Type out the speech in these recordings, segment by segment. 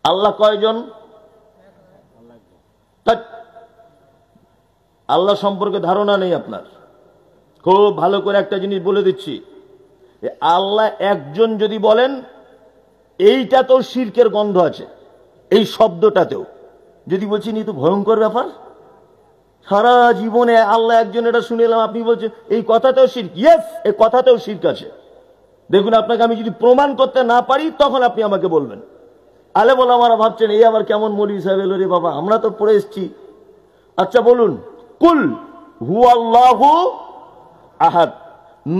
আল্লাহ কয়জন? আল্লাহ সম্পর্কে ধারণা নেই আপনার। খুব ভালো করে একটা জিনিস বলে দিচ্ছি, আল্লাহ একজন যদি বলেন এইটাতেও শিরকের গন্ধ আছে, এই শব্দটাতেও। যদি বলছি নি তো ভয়ঙ্কর ব্যাপার, সারা জীবনে আল্লাহ একজন এটা শুনেলাম, আপনি বলছেন এই কথাতেও শিরক। ইয়েস, এই কথাতেও শিরক আছে। দেখুন, আপনাকে আমি যদি প্রমাণ করতে না পারি তখন আপনি আমাকে বলবেন। আলে বলে আমরা ভাবছেন এই আবার কেমন মৌলভী সাহেব এলো রে বাবা, আমরা তো পড়ে এসছি। আচ্ছা বলুন, কুল হুয়াল্লাহু আহাদ।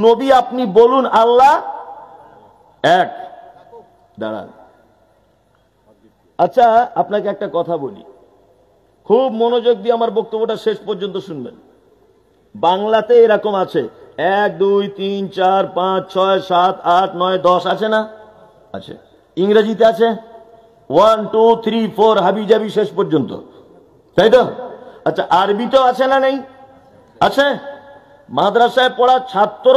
নবী আপনি বলুন আল্লাহ এক। দাঁড়ান, আচ্ছা আপনাকে একটা কথা বলি, খুব মনোযোগ দিয়ে আমার বক্তব্যটা শেষ পর্যন্ত শুনবেন। বাংলাতে এরকম আছে 1 2 3 4 5 6 7 8 9 10 আছে না? আছে। ইংরেজিতে আছে 1 2 3 4 হাবি জাবি শেষ পর্যন্ত, তাই তো? আচ্ছা, আরবিতেও আছে না? নেই? আছে। মাদ্রাসায় পড়া ছাত্র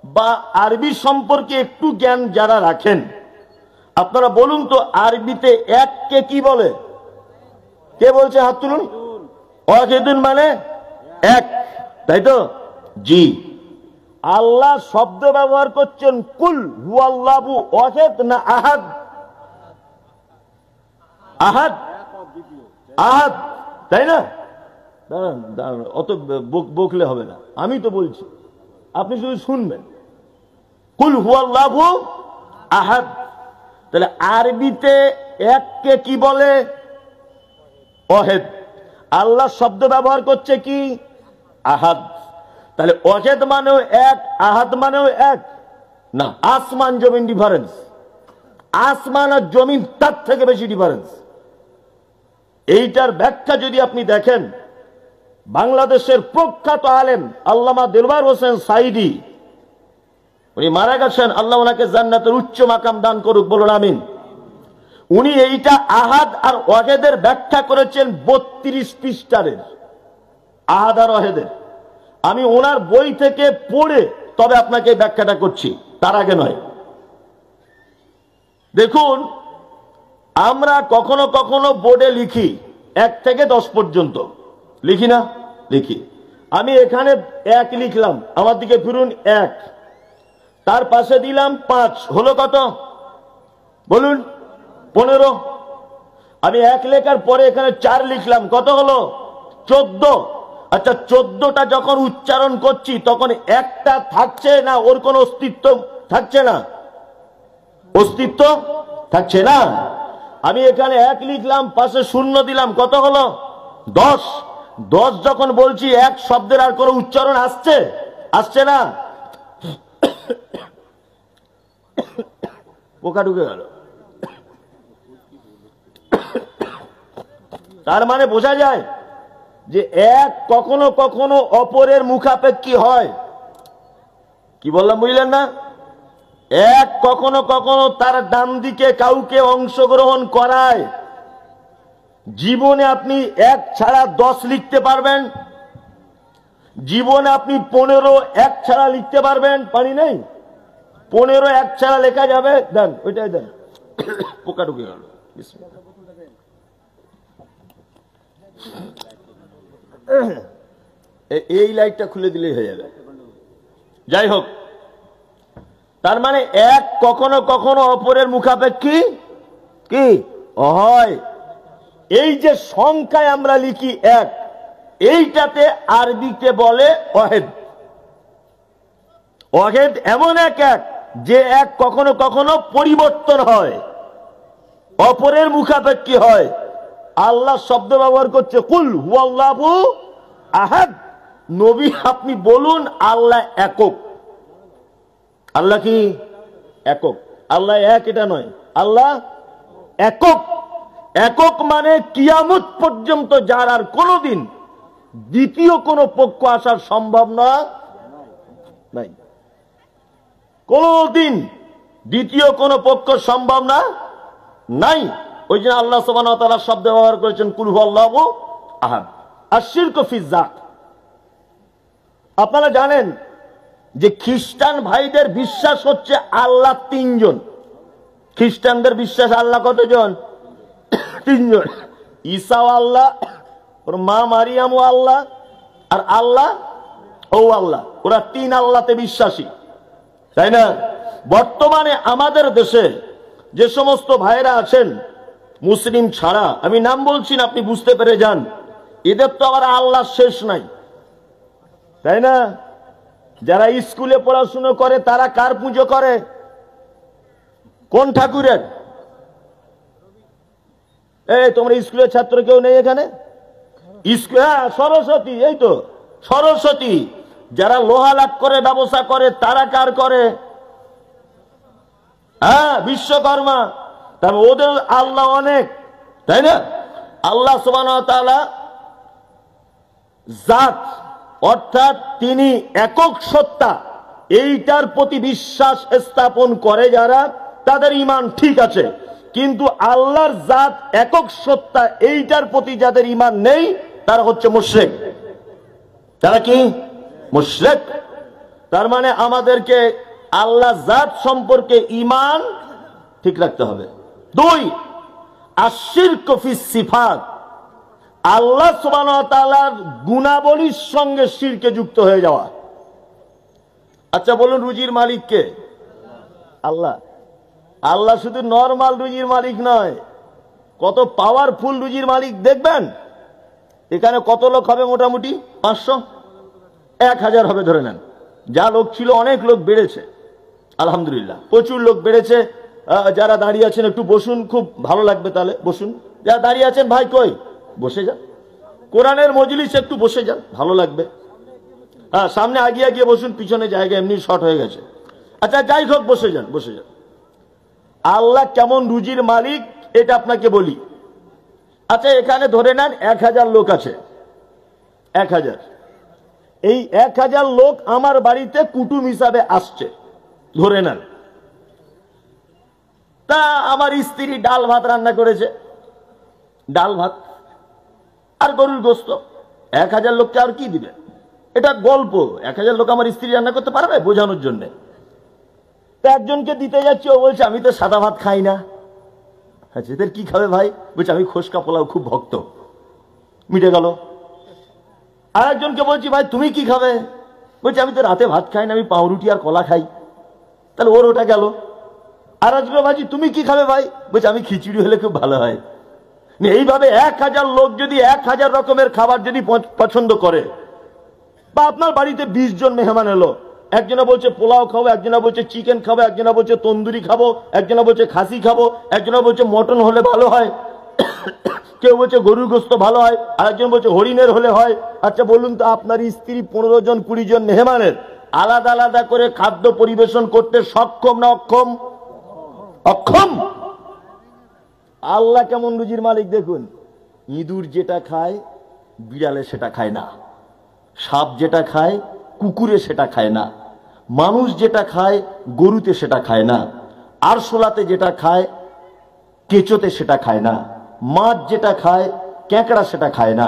বা আরবি সম্পর্কে একটু জ্ঞান যারা রাখেন, আপনারা বলুন তো আরবিতে এককে কি বলে? কে বলছে? হাত তুলুন। ওয়াহিদুন মানে এক, তাই তো? জি। আল্লাহ শব্দ ব্যবহার করছেন কুল হুয়াল্লাহু ওয়াহিদ না আহাদ? আহাদ, আহাদ, তাই না? দাঁড়ান দাঁড়ান, অত বকলে হবে না, আমি তো বলছি, আপনি শুধু শুনবেন। কুল হুয়াল্লাহু আহাদ। তাহলে আরবিতে এককে কি বলে? ওয়াহিদ। আল্লাহ শব্দ ব্যবহার করছে কি? আহাদ। তাহলে ওয়াহিদ মানেও এক, আহাদ মানেও এক না। আসমান জমিন ডিফারেন্স, আসমান আর জমিন তার থেকে বেশি ডিফারেন্স। এইটার ব্যাখ্যা যদি আপনি দেখেন, বাংলাদেশের প্রখ্যাত আলেম আল্লামা দেলওয়ার হোসেন সাইদি, উনি মারা গেছেন, আল্লাহ ওনাকে জান্নাতের উচ্চ মাকাম দান করুক, বলুন আমিন। উনি এইটা আহাদ আর ওয়াহিদের ব্যাখ্যা করেছেন 32 পৃষ্ঠারের, আহাদ আর ওয়াহিদের। আমি ওনার বই থেকে পড়ে তবে আপনাকে এই ব্যাখ্যাটা করছি, তার আগে নয়। দেখুন, আমরা কখনো কখনো বোর্ডে লিখি 1 থেকে 10 পর্যন্ত, লিখি না? লিখি। আমি এখানে 1 লিখলাম, আমার দিকে ফিরুন 1, তার পাশে দিলাম 5, হলো কত বলুন? 15। আমি 1 লেখার পরে এখানে 4 লিখলাম, কত হলো? 14। আচ্ছা, 14টা যখন উচ্চারণ করছি তখন একটা থাকছে না? ওর কোন অস্তিত্ব থাকছে না? অস্তিত্ব থাকছে না। আমি এখানে 1 লিখলাম, পাশে 0 দিলাম, কত হলো? 10। 10 যখন বলছি, এক শব্দের আর কোন উচ্চারণ আসছে? আসছে না। পোকা ঢুকে গেল। তার মানে বোঝা যায় যে এক কখনো কখনো অপরের মুখাপেক্ষী হয়। কি বললাম বুঝলেন না? এক কখনো কখনো তার ডান দিকে কাউকে অংশগ্রহণ করায়। জীবনে আপনি 1 ছাড়া 10 লিখতে পারবেন, জীবনে আপনি 15 1 ছাড়া লিখতে পারবেন? পারি নেই। 15 1 ছাড়া লেখা যাবে? দেন, ওইটাই দেন। পোকা ঢুকে গেল। এই লাইটটা খুলে দিলেই হয়ে যাবে। যাই হোক, তার মানে এক কখনো কখনো অপরের মুখাপেক্ষী কি হয়। এই যে সংখ্যায় আমরা লিখি 1, এইটাতে আরবিতে বলে ওয়াহিদ। ওয়াহিদ এমন এক যে এক কখনো কখনো পরিবর্তন হয়, অপরের মুখাপেক্ষী হয়। আল্লাহ শব্দ ব্যবহার করছে কুল হুয়াল্লাহু আহাদ। নবী আপনি বলুন আল্লাহ একক। আল্লাহ কি একক? আল্লাহ এক এটা নয়, আল্লাহ একক। একক মানে কিয়ামত পর্যন্ত যার আর কোনদিন দ্বিতীয় কোন পক্ষ আসার সম্ভব নাই। কোনদিন দ্বিতীয় কোন পক্ষ সম্ভব না, নাই। ওই জন্য আল্লাহ সুবহানাহু ওয়া তাআলা শব্দ ব্যবহার করেছেন কুল হুয়াল্লাহু আহাদ। আর শিরকু ফি যাত। আপনারা জানেন যে খ্রিস্টান ভাইদের বিশ্বাস হচ্ছে আল্লাহ 3 জন। খ্রিস্টানদের বিশ্বাস আল্লাহ কতজন? তিনজন, ঈসাও আল্লাহ, ওর মা মারিয়ামও আল্লাহ, আর আল্লাহ ও আল্লাহ। ওরা তিন আল্লাহতে বিশ্বাসী, তাই না? বর্তমানে আমাদের দেশে যে সমস্ত ভাইরা আছেন মুসলিম ছাড়া, আমি নাম বলছি না, আপনি বুঝতে পেরে যান, এদের তো আবার আল্লাহ শেষ নাই, তাই না? যারা স্কুলে পড়াশুনো করে তারা কার পুজো করে? কোন ঠাকুরের? এই তোমরা স্কুলের ছাত্র কেউ নেই এখানে? হ্যাঁ, সরস্বতী, এই তো সরস্বতী। যারা লোহা লাট করে ব্যবসা করে তারা কার করে? হ্যাঁ, বিশ্বকর্মা। তবে ওদের আল্লাহ অনেক, তাই না? আল্লাহ সুবহানাহু ওয়া তাআলা জাত, অর্থাৎ তিনি একক সত্তা, এইটার প্রতি বিশ্বাস স্থাপন করে যারা, তাদের ঈমান ঠিক আছে। কিন্তু আল্লাহর জাত একক সত্তা এইটার প্রতি যাদের ঈমান নেই তারা হচ্ছে মুশরিক। তারা কি? মুশরিক। তার মানে আমাদেরকে আল্লাহ জাত সম্পর্কে ঈমান ঠিক রাখতে হবে। দুই, আশিরকু ফিস সিফাত, আল্লাহ সুবহানাহু ওয়া তাআলার গুণাবলীর সঙ্গে শিরকে যুক্ত হয়ে যাওয়া। আচ্ছা বলুন, রুজির মালিক কে? আল্লাহ। আল্লাহ শুধু নরমাল রুজির মালিক নয়, কত পাওয়ারফুল রুজির মালিক দেখবেন। এখানে কত লোক হবে? মোটামুটি 500, 1000 হবে ধরে নেন। যা লোক ছিল অনেক লোক বেড়েছে, আলহামদুলিল্লাহ, প্রচুর লোক বেড়েছে। যারা দাঁড়িয়ে আছেন একটু বসুন, খুব ভালো লাগবে, তাহলে বসুন। যারা দাঁড়িয়ে আছেন ভাই কই, বসে যান। কোরআনের মজলিসে একটু বসে যান, ভালো লাগবে। হ্যাঁ, সামনে আগিয়ে আগিয়ে বসুন, পিছনে জায়গা এমনি শর্ট হয়ে গেছে। আচ্ছা যাই হোক, বসে যান, বসে যান। আল্লাহ কেমন রুজির মালিক এটা আপনাকে বলি। আচ্ছা এখানে ধরে নেন 1000 লোক আছে, 1000। এই 1000 লোক আমার বাড়িতে কুটুম হিসাবে আসছে, ধরে নেন। তা আমার স্ত্রী ডাল ভাত রান্না করেছে, ডাল ভাত আর গরুর গোস্ত। 1000 লোককে আর কি দিবে? এটা গল্প। 1000 লোক আমার স্ত্রী রান্না করতে পারবে বোঝানোর জন্য। তা একজনকে দিতে যাচ্ছি, ও বলছে আমি তো সাদা ভাত খাই না। আচ্ছা এদের কি খাবে ভাই? বলছে আমি খোসকা পোলাও খুব ভক্ত, মিটে গেল। আর একজনকে বলছি ভাই তুমি কি খাবে? বলছে আমি তো রাতে ভাত খাই না, আমি পাউরুটি আর কলা খাই। তাহলে ওর ওটা গেল। আর আজকে ভাজি তুমি কি খাবে ভাই? বলছে আমি খিচুড়ি হলে খুব ভালো হয়। এইভাবে 1000 লোক যদি 1000 রকমের খাবার যদি পছন্দ করে, বা আপনার বাড়িতে 20 জন মেহমান এলো, একজনা বলছে পোলাও খাবো, একজনা বলছে চিকেন খাবো, একজনা বলছে তন্দুরি খাবো, একজনা বলছে খাসি খাবো, একজনা বলছে মটন হলে ভালো হয়, কেউ বলছে গরুর গোস্ত ভালো হয়, আরেকজন বলছে হরিণের হলে হয়। আচ্ছা বলুন তো, আপনার স্ত্রী 15 জন 20 জন মেহমানের আলাদা আলাদা করে খাদ্য পরিবেশন করতে সক্ষম না অক্ষম? অক্ষম। আল্লাহ কেমন রুজির মালিক দেখুন। ইঁদুর যেটা খায় বিড়ালে সেটা খায় না, সাপ যেটা খায় কুকুরে সেটা খায় না, মানুষ যেটা খায় গরুতে সেটা খায় না, আরশোলাতে যেটা খায় কেঁচোতে সেটা খায় না, মাছ যেটা খায় ক্যাঁকড়া সেটা খায় না।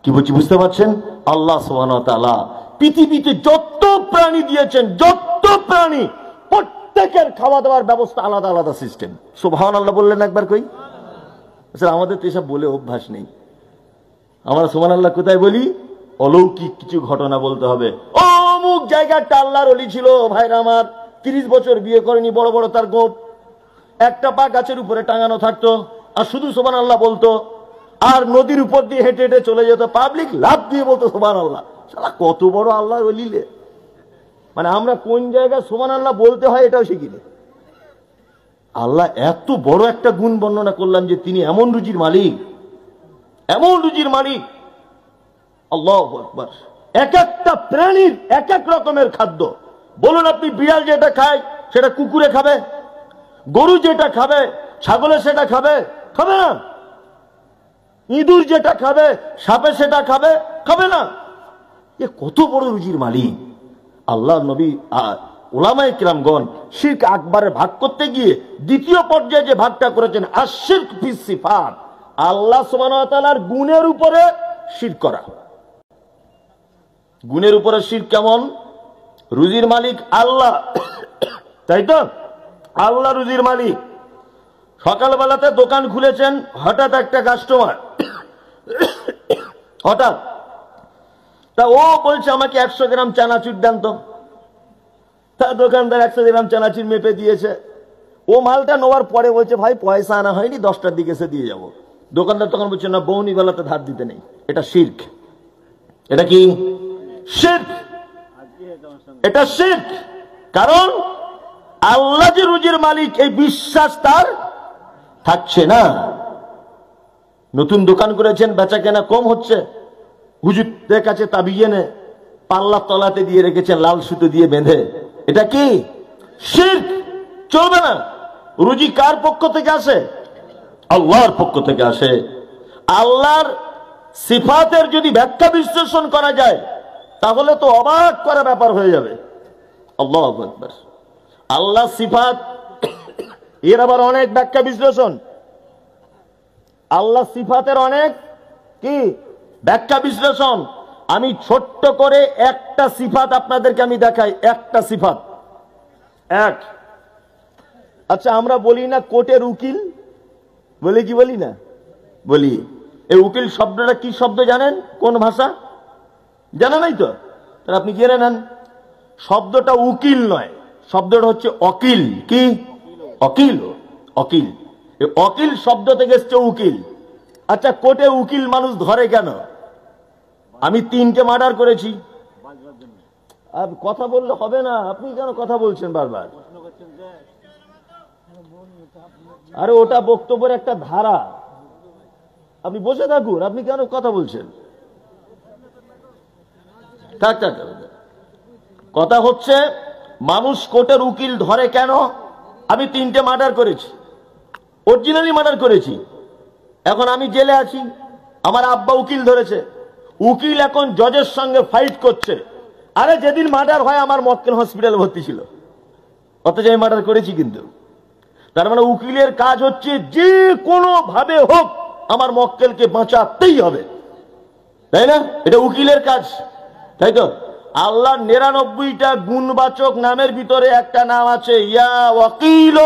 কি বলছি বুঝতে পারছেন? আল্লাহ সুবহানাহু ওয়া তাআলা পৃথিবীতে যত প্রাণী দিয়েছেন, যত প্রাণী, প্রত্যেকের খাওয়া দাওয়ার ব্যবস্থা আলাদা আলাদা সিস্টেম। সুবহানাল্লাহ বললেন একবার কই? স্যার আমাদের তো এসব বলে অভ্যাস নেই। আমরা সুবহানাল্লাহ কোথায় বলি? অলৌকিক কিছু ঘটনা বলতে হবে। অমুক জায়গাটা আল্লাহর ওলি ছিল, ভাইরা আমার 30 বছর বিয়ে করেনি, বড় বড় তার গোপ, একটা পা গাছের উপরে টাঙানো থাকতো, আর শুধু সুবহানাল্লাহ বলতো, আর নদীর উপর দিয়ে হেঁটে হেঁটে চলে যেত, পাবলিক লাফ দিয়ে বলতো সুবহানাল্লাহ। শালা কত বড় আল্লাহর ওলিলে! মানে আমরা কোন জায়গায় সুবহানাল্লাহ বলতে হয় এটাও শিখিনি। আল্লাহ এত বড় একটা গুণ বর্ণনা করলাম যে তিনি এমন রুজির মালিক, এমন রুজির মালিক। আল্লাহু আকবার। এক একটা প্রাণীর এক এক রকমের খাদ্য। বলুন আপনি, বিড়াল যেটা খায় সেটা কুকুরে খাবে? গরু যেটা খাবে ছাগলে সেটা খাবে? খাবে না। ইঁদুর যেটা খাবে সাপে সেটা খাবে? খাবে না। এ কত বড় রুজির মালিক আল্লাহ। নবী উলামায়ে কিরামগণ শিরক আকবারে ভাগ করতে গিয়ে দ্বিতীয় পর্যায়ে যে ভাগটা করেছেন আশিরক ফিস সিফাত, আল্লাহ সুবহানাহু ওয়া তাআলার গুণের উপরে শিরক করা। গুণের উপরে শিরক কেমন? রুজির মালিক আল্লাহ, তাই তো? আল্লাহ রুজির মালিক, সকালবেলাতে দোকান খুলেছেন, হঠাৎ একটা কাস্টমার, হঠাৎ তা ও বলছে আমাকে 100 গ্রাম চানাচুর দেন তো। তা দোকানদার 100 গ্রাম চানাচুর মেপে দিয়েছে। ও মালটা নেওয়ার পরে বলছে ভাই পয়সা আনা হয়নি, 10টার দিকে এসে দিয়ে যাব। দোকানদার তখন বলছে না, বৌনি বেলাতে ধার দিতে নেই, এটা শিরক। এটা কি শিরক? এটা শিরক। কারণ আল্লাহ যে রুজির মালিক, এই বিশ্বাস তার থাকছে না। নতুন দোকান করেছেন, বেচা কেনা কম হচ্ছে, হুজুরদের কাছে তাবিজ এনে পাল্লা তলাতে দিয়ে রেখেছেন লাল সুতো দিয়ে বেঁধে, এটা কি শিরক? চলবে না। রুজি কার পক্ষ থেকে আসে? আল্লাহর পক্ষ থেকে আসে। আল্লাহর সিফাতের যদি ব্যাখ্যা বিশ্লেষণ করা যায় তাহলে তো অবাক করা ব্যাপার হয়ে যাবে। আল্লাহু আকবার। আল্লাহ সিফাত, এর আবার অনেক ব্যাখ্যা বিশ্লেষণ। আল্লাহ সিফাতের অনেক কি ব্যাখ্যা বিশ্লেষণ। আমি ছোট্ট করে একটা সিফাত আপনাদেরকে আমি দেখাই, একটা সিফাত। এক, আচ্ছা আমরা বলি না কোর্টের উকিল, বলি কি বলি না? বলি। এই উকিল শব্দটা কি শব্দ জানেন? কোন ভাষা জানা নাই তো? তাহলে আপনি জেনে নেন, শব্দটা উকিল নয়, শব্দটা হচ্ছে অকিল। কি? অকিল। অকিল, অকিল শব্দ থেকে এসছে উকিল। আচ্ছা কোর্টে উকিল মানুষ ধরে কেন? আমি 3টে মার্ডার করেছি। আর কথা বললে হবে না, আপনি কেন কথা বলছেন বারবার? আরে ওটা বক্তব্যের একটা ধারা, আপনি বসে থাকুন, আপনি কেন কথা বলছেন? থাক থাক। কথা হচ্ছে মানুষ কোর্টের উকিল ধরে কেন? আমি 3টে মার্ডার করেছি, অরিজিনালি মার্ডার করেছি। এখন আমি জেলে আছি, আমার আব্বা উকিল ধরেছে, উকিল এখন জজের সঙ্গে ফাইট করছে। আরে যেদিন মার্ডার হয় আমার মক্কেল হসপিটালে ভর্তি ছিল, অথচ আমি মার্ডার করেছি। কিন্তু তার মানে উকিলের কাজ হচ্ছে যে কোনো ভাবে হোক আমার মক্কেলকে বাঁচাতেই হবে, তাই না? এটা উকিলের কাজ, তাই তো? আল্লাহ 99টা গুণবাচক নামের ভিতরে একটা নাম আছে ইয়া ওয়াকিল।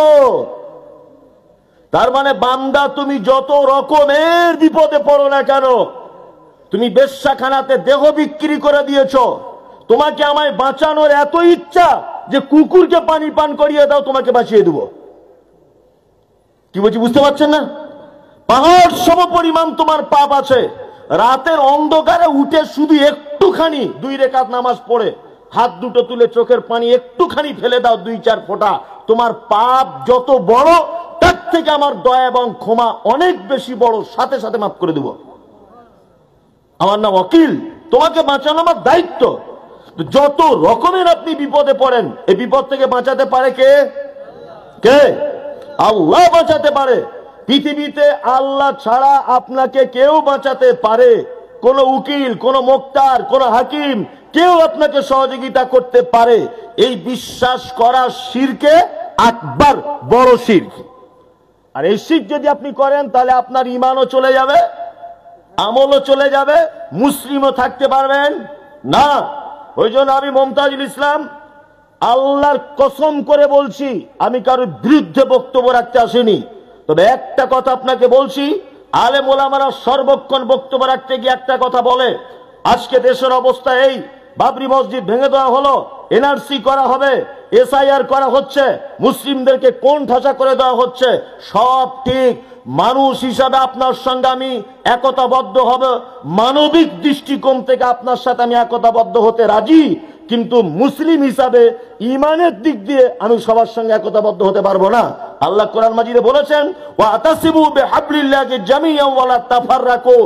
তার মানে বান্দা তুমি যত রকমের বিপদে পড়ো না কেন, তুমি বেশ্যাখানাতে দেহ বিক্রি করে দিয়েছো, তোমাকে আমায় বাঁচানোর এত ইচ্ছা যে কুকুরকে পানি পান করিয়ে দাও, তোমাকে বাঁচিয়ে দেব। কি বলছি বুঝতে পারছেন না? পাহাড় সম পরিমাণ তোমার পাপ আছে। রাতের অন্ধকারে উঠে শুধু একটুখানি 2 রাকাত নামাজ পড়ে হাত দুটো তুলে চোখের পানি একটুখানি ফেলে দাও, 2-4 ফোঁটা, তোমার পাপ যত বড় তার থেকে আমার দয়া এবং ক্ষমা অনেক বেশি বড়, সাথে সাথে মাফ করে দেব। আমার নাম ওয়াকিল, তোমাকে বাঁচানো আমার দায়িত্ব। যত রকমের আপনি বিপদে পড়েন, এই বিপদ থেকে বাঁচাতে পারে কে? কে? আল্লাহ বাঁচাতে পারে। পৃথিবীতে আল্লাহ ছাড়া আপনাকে কেউ বাঁচাতে পারে? কোন উকিল, কোন মোক্তার, কোন হাকিম কেউ আপনাকে সহযোগিতা করতে পারে? এই বিশ্বাস করা শিরকে আকবার, বড় শিরক। আর এই শিরক যদি আপনি করেন তাহলে আপনার ঈমানও চলে যাবে, আমলও চলে যাবে, মুসলিমও থাকতে পারবেন না। ওই জন্য আমি মুমতাজুল ইসলাম আল্লাহর কসম করে বলছি, আমি কারোর বিরুদ্ধে বক্তব্য রাখতে আসিনি। তবে একটা কথা আপনাকে বলছি, আলেম ওলামারা সর্বক্ষণ বক্তব্য রাখতে গিয়ে একটা কথা বলে, আজকে দেশের অবস্থা এই, বাবরি মসজিদ ভেঙে দেওয়া হলো, এনআরসি করা হবে, এসআইআর করা হচ্ছে, মুসলিমদেরকে কোন ঠাসা করে দেওয়া হচ্ছে, সব ঠিক। মানুষ হিসাবে আপনার সঙ্গে আমি একতাবদ্ধ হব, মানবিক দৃষ্টিকোণ থেকে আপনার সাথে আমি একতাবদ্ধ হতে রাজি, কিন্তু মুসলিম হিসাবে ইমানের দিক দিয়ে আমি সবার সঙ্গে একতাবদ্ধ হতে পারবো না। আল্লাহ কোরআন মাজিদে বলেছেন, ওয়াতাসিবু বিহাবলিল্লাহি জামিআন ওয়ালা তাফাররাকু,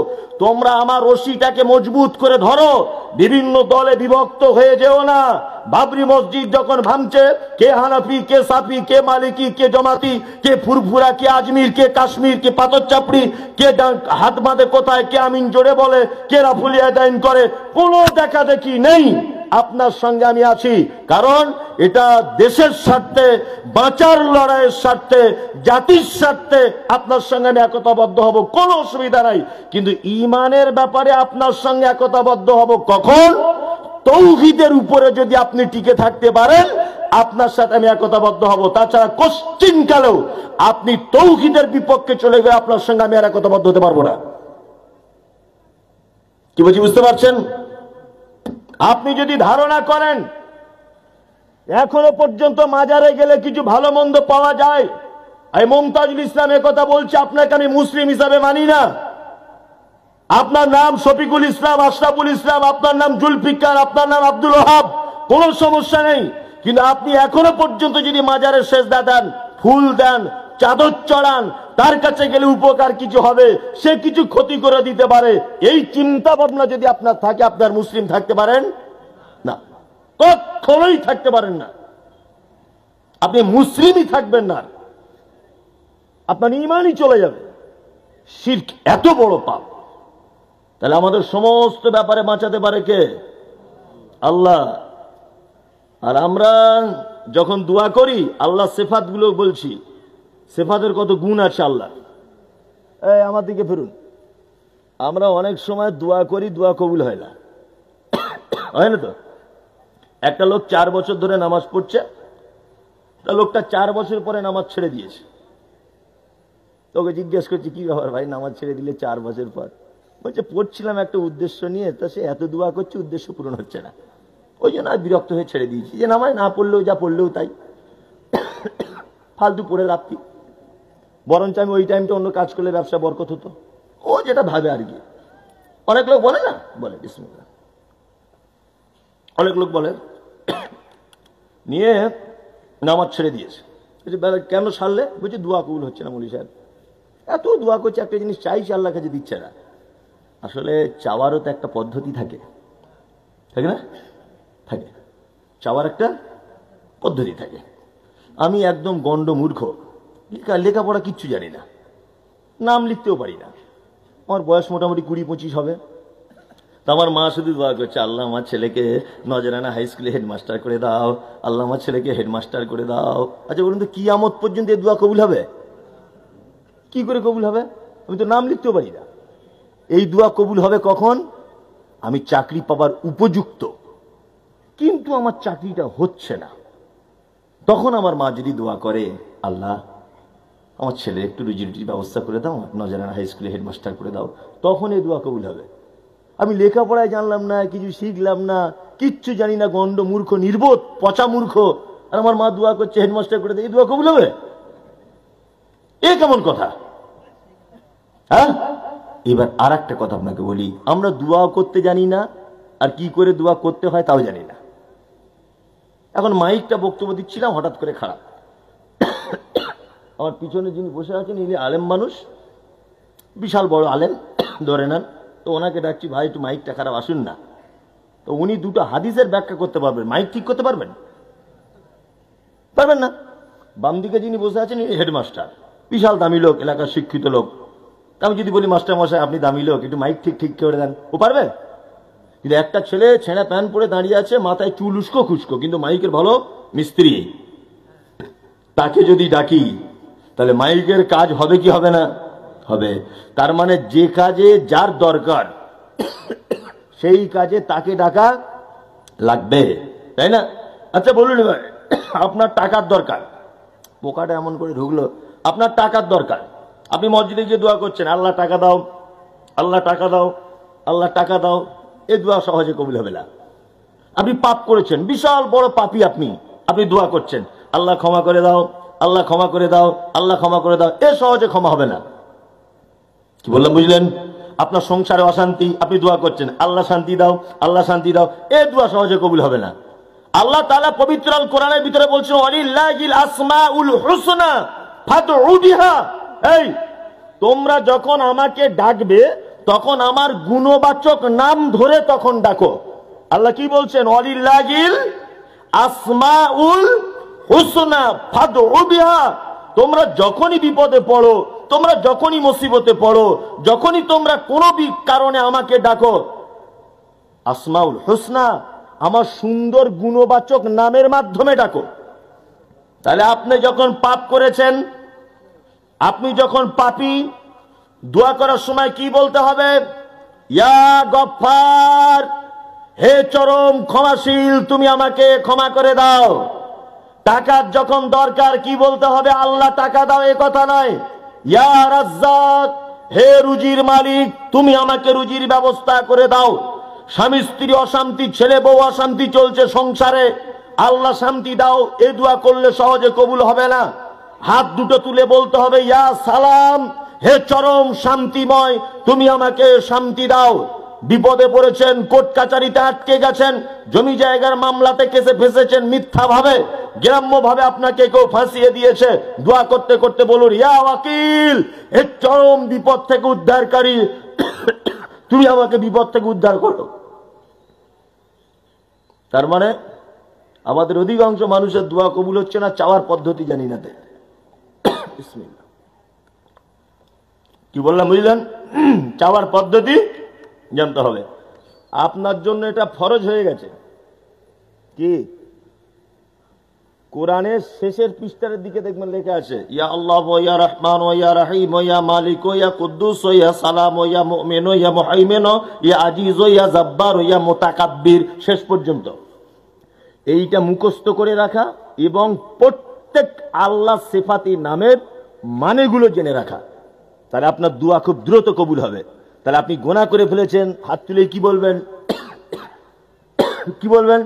তোমরা আমার রশিটাকে মজবুত করে ধরো, বিভিন্ন দলে বিভক্ত হয়ে যেও না। বাবরি মসজিদ যখন ভাঙছে, কে হানাফি, কে সাফি, কে মালিকি, কে জমাতি, কে ফুরফুরা, কে আজমির, কে কাশ্মীর, কে পাথর চাপড়ি, কে হাত বাঁধে কোথায়, কে আমিন জোরে বলে, কে রাফুলিয়া দাইন করে, কোনো দেখা দেখি নেই। আপনার সঙ্গে আমি আছি, কারণ এটা দেশের স্বার্থে, বাঁচার লড়াইয়ের স্বার্থে, জাতির স্বার্থে আপনার সঙ্গে আমি একতাবদ্ধ হব, কোনো অসুবিধা নাই। কিন্তু ঈমানের ব্যাপারে আপনার সঙ্গে একতাবদ্ধ হব কখন? তৌহিদের উপরে যদি আপনি টিকে থাকতে পারেন, আপনার সাথে আমি একতাবদ্ধ হব। তাছাড়া কোশ্চিন কালেও আপনি তৌহিদের বিপক্ষে চলে গেলে আপনার সঙ্গে আমি আর একতাবদ্ধ হতে পারবো না। কি বলছি বুঝতে পারছেন? আপনি যদি ধারণা করেন এখনো পর্যন্ত মাজারে গেলে কিছু ভালো মন্দ পাওয়া যায়, এই মুমতাজুল ইসলাম কথা বলছে, আপনাকে আমি মুসলিম হিসাবে মানি না। আপনার নাম শফিকুল ইসলাম, আশরাফুল ইসলাম, আপনার নাম জুলফিকার, আপনার নাম আব্দুল ওহাব, কোন সমস্যা নেই। কিন্তু আপনি এখনো পর্যন্ত যদি মাজারে সেজদা দেন, ফুল দেন, চাদর চড়ান, তার কাছে গেলে উপকার কিছু হবে, সে কিছু ক্ষতি করে দিতে পারে, এই চিন্তা ভাবনা যদি আপনার থাকে, আপনার মুসলিম থাকতে পারেন না, কখনোই থাকতে পারেন না। আপনি মুসলিমই থাকবেন না, আপনার ঈমানই চলে যাবে। শিরক এত বড় পাপ। তাহলে আমাদের সমস্ত ব্যাপারে বাঁচাতে পারে কে? আল্লাহ। আর আমরা যখন দোয়া করি, আল্লাহ সিফাত গুলো বলছি, সিফাতের কত গুণ আছে আল্লাহ। এই আমার দিকে ফিরুন। আমরা অনেক সময় দোয়া করি, দোয়া কবুল হয় না, হয় না তো? একটা লোক 4 বছর ধরে নামাজ পড়ছে, তা লোকটা 4 বছর পরে নামাজ ছেড়ে দিয়েছে। তোকে জিজ্ঞেস করছি কি ব্যাপার ভাই, নামাজ ছেড়ে দিলে 4 বছর পর? বলছে পড়ছিলাম একটা উদ্দেশ্য নিয়ে, তা সে এত দোয়া করছে, উদ্দেশ্য পূরণ হচ্ছে না, ওই জন্য আর বিরক্ত হয়ে ছেড়ে দিয়েছি। যে নামাজ না পড়লেও যা, পড়লেও তাই, ফালতু পড়ে লাভ কি, বরঞ্চ আমি ওই টাইমটা অন্য কাজ করলে ব্যবসা বরকত হতো। ও যেটা ভাবে আর কি। অনেক লোক বলে না, বলে বিসমিল্লাহ, অনেক লোক বলে নিয়ে নামাজ ছেড়ে দিয়েছে। কেন ছাড়লে? বলছে দোয়া কবুল হচ্ছে না। মৌলী সাহেব এত দোয়া করছে, একটা জিনিস চাইছে, আল্লাহ কাছে দিচ্ছে না। আসলে চাওয়ারও তো একটা পদ্ধতি থাকে, থাকে না? থাকে, চাওয়ার একটা পদ্ধতি থাকে। আমি একদম গন্ড মূর্খ, লেখাপড়া কিচ্ছু জানি না, নাম লিখতেও পারি না, আমার বয়স মোটামুটি 20-25 হবে। তো আমার মা শুধু দোয়া করছে, আল্লাহ আমার ছেলেকে নজরানা হাই স্কুলে হেডমাস্টার করে দাও, আল্লাহ আমার ছেলেকে হেডমাস্টার করে দাও। আচ্ছা বলুন তো, কিয়ামত পর্যন্ত এই দোয়া কবুল হবে? কি করে কবুল হবে? আমি তো নাম লিখতেও পারি না। এই দোয়া কবুল হবে কখন? আমি চাকরি পাবার উপযুক্ত, কিন্তু আমার চাকরিটা হচ্ছে না, তখন আমার মা যদি দোয়া করে, আল্লাহ আমার ছেলে একটু রুজি রুটির ব্যবস্থা করে দাও, নজরানা হাই স্কুলে হেডমাস্টার করে দাও, তখন এই দোয়া কবুল হবে। আমি লেখাপড়ায় জানলাম না, কিছু শিখলাম না, কিচ্ছু জানি না, গন্ড মূর্খ, নির্বোধ, পচা মূর্খ, আর আমার মা দোয়া করছে হেডমাস্টার করে দেয়, এই দোয়া কবুল হবে? এ কেমন কথা? হ্যাঁ। এবার আর একটা কথা আপনাকে বলি, আমরা দোয়া করতে জানি না, আর কি করে দোয়া করতে হয় তাও জানি না। এখন মাইকটা বক্তব্য দিচ্ছিলাম, হঠাৎ করে খারাপ। আমার পিছনে যিনি বসে আছেন, ইনি আলেম মানুষ, বিশাল বড় আলেম ধরে নেন। তো ওনাকে ডাকছি, ভাই একটু মাইকটা খারাপ, আসুন না। তো উনি দুটো হাদিসের ব্যাখ্যা করতে পারবেন, মাইক ঠিক করতে পারবেন? পারবেন না। বাম দিকে যিনি বসে আছেন, ইনি হেডমাস্টার, বিশাল দামি লোক, এলাকার শিক্ষিত লোক। আমি যদি বলি, মাস্টার মশাই আপনি দামি লোক, একটু মাইক ঠিক করে দেন, ও পারবে? কিন্তু একটা ছেলে ছেঁড়া প্যান্ট পরে দাঁড়িয়ে আছে, মাথায় চুল উস্কো খুস্কো, কিন্তু মাইকের ভালো মিস্ত্রি, তাকে যদি ডাকি তাহলে মাইকের কাজ হবে কি হবে না? হবে। তার মানে যে কাজে যার দরকার সেই কাজে তাকে ডাকা লাগবে, তাই না? আচ্ছা বলুন এবার, আপনার টাকার দরকার, পোকাটা এমন করে ঢুকলো, আপনার টাকার দরকার, আপনি মসজিদে গিয়ে দোয়া করছেন, আল্লাহ টাকা দাও, আল্লাহ টাকা দাও, আল্লাহ টাকা দাও, এ দোয়া সহজে কবুল হবে না। আপনি পাপ করেছেন, বিশাল বড় পাপী আপনি দোয়া করছেন, আল্লাহ ক্ষমা করে দাও, আল্লাহ ক্ষমা করে দাও, আল্লাহ ক্ষমা করে দাও, এ সহজে ক্ষমা হবে না। কি বললাম বুঝলেন? আপনার সংসারে অশান্তি, আপনি দোয়া করছেন, আল্লাহ শান্তি দাও, আল্লাহ শান্তি দাও, এ দোয়া সহজে কবুল হবে না। আল্লাহ তাআলা পবিত্র আল কোরআনের ভিতরে বলছেন, ওয়ালিল্লাহিল আসমাউল হুসনা ফাদউ বিহা। এই তোমরা যখন আমাকে ডাকবে, তখন আমার গুণবাচক নাম ধরে তখন ডাকো। আল্লাহ কি বলছেন? ওয়ালিল্লাহিল আসমাউল হুসনা ফাদউ বিহা। তোমরা যখনই বিপদে পড়ো, তোমরা যখনই মুসিবতে পড়ো, যখনই তোমরা কোনো কারণে আমাকে ডাকো, আসমাউল হুসনা, আমার সুন্দর গুণবাচক নামের মাধ্যমে ডাকো। তাহলে আপনি যখন পাপ করেছেন, আপনি যখন পাপী, দোয়া করার সময় কি বলতে হবে? ইয়া গফফার, হে চরম ক্ষমাশীল, তুমি আমাকে ক্ষমা করে দাও। টাকার যখন দরকার কি বলতে হবে? আল্লাহ টাকা দাও, এ কথা নয়। ইয়া রাজ্জাক, হে রুজির মালিক, তুমি আমাকে রুজির ব্যবস্থা করে দাও। স্বামী স্ত্রী অশান্তি, ছেলে বউ অশান্তি চলছে সংসারে, আল্লাহ শান্তি দাও, এ দোয়া করলে সহজে কবুল হবে না। হাত দুটো তুলে বলতে হবে, ইয়া সালাম, হে চরম শান্তিময়, তুমি আমাকে শান্তি দাও। বিপদে পড়েছেন, কোর্ট কাচারিতে আটকে গেছেন, জমি জায়গার মামলাতে কেসে ফেসেছেন মিথ্যা ভাবে, গ্রাম্য ভাবে আপনাকে কেউ ফাঁসিয়ে দিয়েছে, দোয়া করতে করতে বলুন, ইয়া ওয়াকিল, হে চরম বিপদ থেকে উদ্ধারকারী, তুমি আমাকে বিপদ থেকে উদ্ধার করো। তার মানে আমাদের অধিকাংশ মানুষের দোয়া কবুল হচ্ছে না, চাওয়ার পদ্ধতি জানি না। বিসমিল্লাহ, কি বললাম বুঝলেন? চাওয়ার পদ্ধতি জানতে হবে। আপনার জন্য এটা ফরজ হয়ে গেছে। কি? কোরআনের শেষের পৃষ্ঠার দিকে দেখবেন লেখা আছে, ইয়া আল্লাহ ওয়া ইয়া রহমান ওয়া ইয়া রহিম ওয়া ইয়া মালিক ওয়া ইয়া কুদ্দুস ওয়া ইয়া সালাম ওয়া ইয়া মুমিন ওয়া ইয়া মুহাইমিন ওয়া ইয়া আজিজ ওয়া ইয়া জাব্বার ওয়া ইয়া মুতাকাব্বির, শেষ পর্যন্ত। এইটা মুখস্থ করে রাখা এবং প্রত্যেক আল্লাহ সিফাতি নামের মানেগুলো জেনে রাখা, তাহলে আপনার দোয়া খুব দ্রুত কবুল হবে। তাহলে আপনি গুনাহ করে ফেলেছেন, হাত তুলে কি বলবেন? কি বলবেন?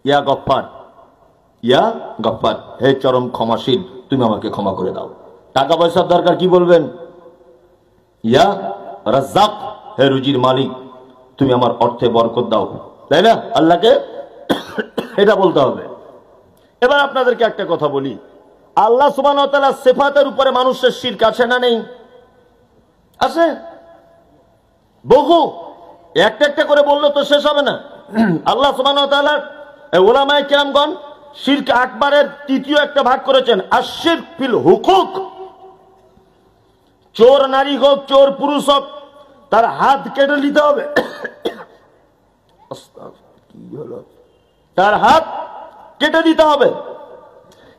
ইয়া গফফার, ইয়া গফফার, হে চরম ক্ষমাশীল, তুমি আমাকে ক্ষমা করে দাও। টাকা পয়সার দরকার, কি বলবেন? ইয়া রাজ্জাক, হে রুজির মালিক, তুমি আমার অর্থে বরকত দাও, তাই না? আল্লাহকে এটা বলতে হবে। এবার আপনাদেরকে একটা কথা বলি, আল্লাহ সুবহানাহু ওয়া তাআলার সিফাতের উপরে মানুষের শিরক আছে না নেই? আছে, বহু। একটা একটা করে বললে তো শেষ হবে না। আল্লাহ সুবহানাহু ওয়া তাআলার উলামায়ে কিরামগণ শিরক আকবারের তৃতীয় একটা ভাগ করেছেন, আশ-শিরক ফিল হুকুক। চোর নারী হোক, চোর পুরুষ হোক, তার হাত কেটে নিতে হবে। কি হলো? তার হাত কেটে দিতে হবে।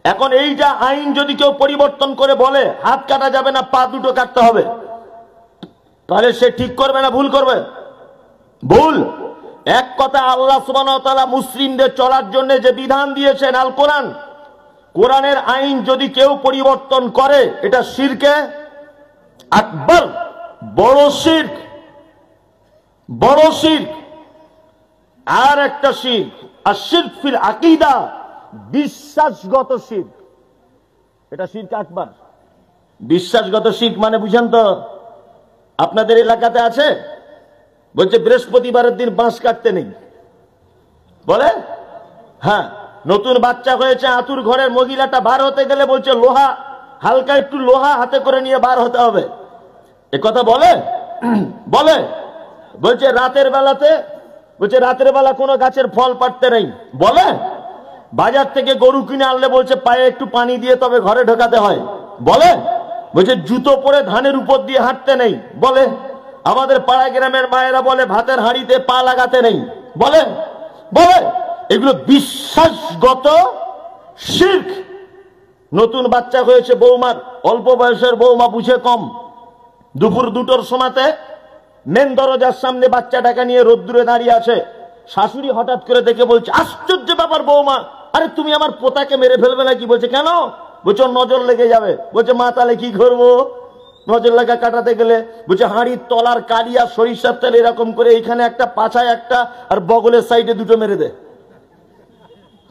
এখন এইটা আইন যদি কেউ পরিবর্তন করে বলে হাত কাটা যাবে না, পা দুটো কাটতে হবে, তাহলে সে ঠিক করবে না ভুল করবে? ভুল। এক কথা, আল্লাহ সুবহানাহু ওয়া তাআলা মুসলিমদের চলার জন্য যে বিধান দিয়েছেন আল কোরআন, কোরআনের আইন যদি কেউ পরিবর্তন করে এটা শিরকে আকবার, বড় শিরক, বড় শিরক। আর একটা শিরক, আশ-শিরক ফিল আকীদা, বিশ্বাসগত শিরক, এটা শিরক আকবার। বিশ্বাসগত শিরক মানে বুঝেন তো? আপনাদের এলাকাতে আছে, বলছে বৃহস্পতিবারের দিন বাঁশ কাটতে নেই, বলে। হ্যাঁ, নতুন বাচ্চা হয়েছে, আতুর ঘরের মহিলাটা বার হতে গেলে বলছে লোহা, হালকা একটু লোহা হাতে করে নিয়ে বার হতে হবে, এ কথা বলে? বলে। বলছে রাতের বেলাতে, বলছে রাতের বেলা কোনো গাছের ফল পাড়তে নেই, বলে। বাজার থেকে গরু কিনে আনলে বলছে পায়ে একটু পানি দিয়ে তবে ঘরে ঢোকাতে হয়, বলে। বলছে জুতো পরে ধানের উপর দিয়ে হাঁটতে নেই, বলে। আমাদের পাড়া গ্রামের মায়েরা বলে ভাতের হাঁড়িতে পা লাগাতে নেই, বলে। বলে। এগুলো বিশ্বাসগত শিরক। নতুন বাচ্চা হয়েছে বৌমার, অল্প বয়সের বৌমা, বুঝে কম, দুপুর 2টোর সময়তে মেন দরজার সামনে বাচ্চাটাকে নিয়ে রোদ্দুরে দাঁড়িয়ে আছে। শাশুড়ি হঠাৎ করে দেখে বলছে, আশ্চর্য ব্যাপার বৌমা, আরে তুমি আমার পোতাকে মেরে ফেলবে নাকি? বলছে কেন? বলছে নজর লেগে যাবে। বলছে মা তাহলে কি করবো? নজর লাগা কাটাতে গেলে বলছে হাঁড়ির তলার কালিয়া সরিষার তেল এরকম করে এইখানে একটা, পাছায় একটা, আর বগলের সাইডে 2টো মেরে দে।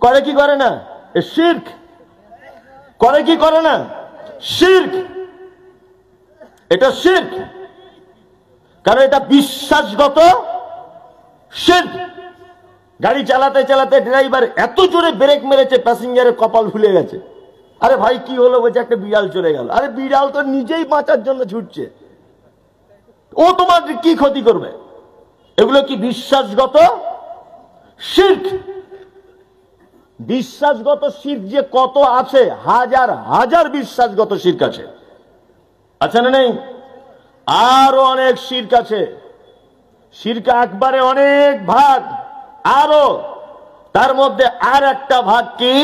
করে কি করে না? এ শিরক। করে কি করে না? শিরক। এটা শিরক, কারণ এটা বিশ্বাসগত শিরক। গাড়ি চালাতে চালাতে ড্রাইভার এত জোরে ব্রেক মেরেছে, প্যাসেঞ্জারের কপাল ফুলে গেছে। আরে ভাই কি হলো? বলছে একটা বিড়াল চলে গেল। আরে বিড়াল তো নিজেই বাঁচার জন্য ছুটছে, ও তোমার কি ক্ষতি করবে? এগুলো কি বিশ্বাসগত শিরক? বিশ্বাসগত শিরক যে কত আছে, হাজার হাজার বিশ্বাসগত শিরক আছে, আছে না নেই? আরো অনেক শিরক আছে। শিরক আকবারে অনেক ভাগ, আরো তার মধ্যে আর একটা ভাগ কি?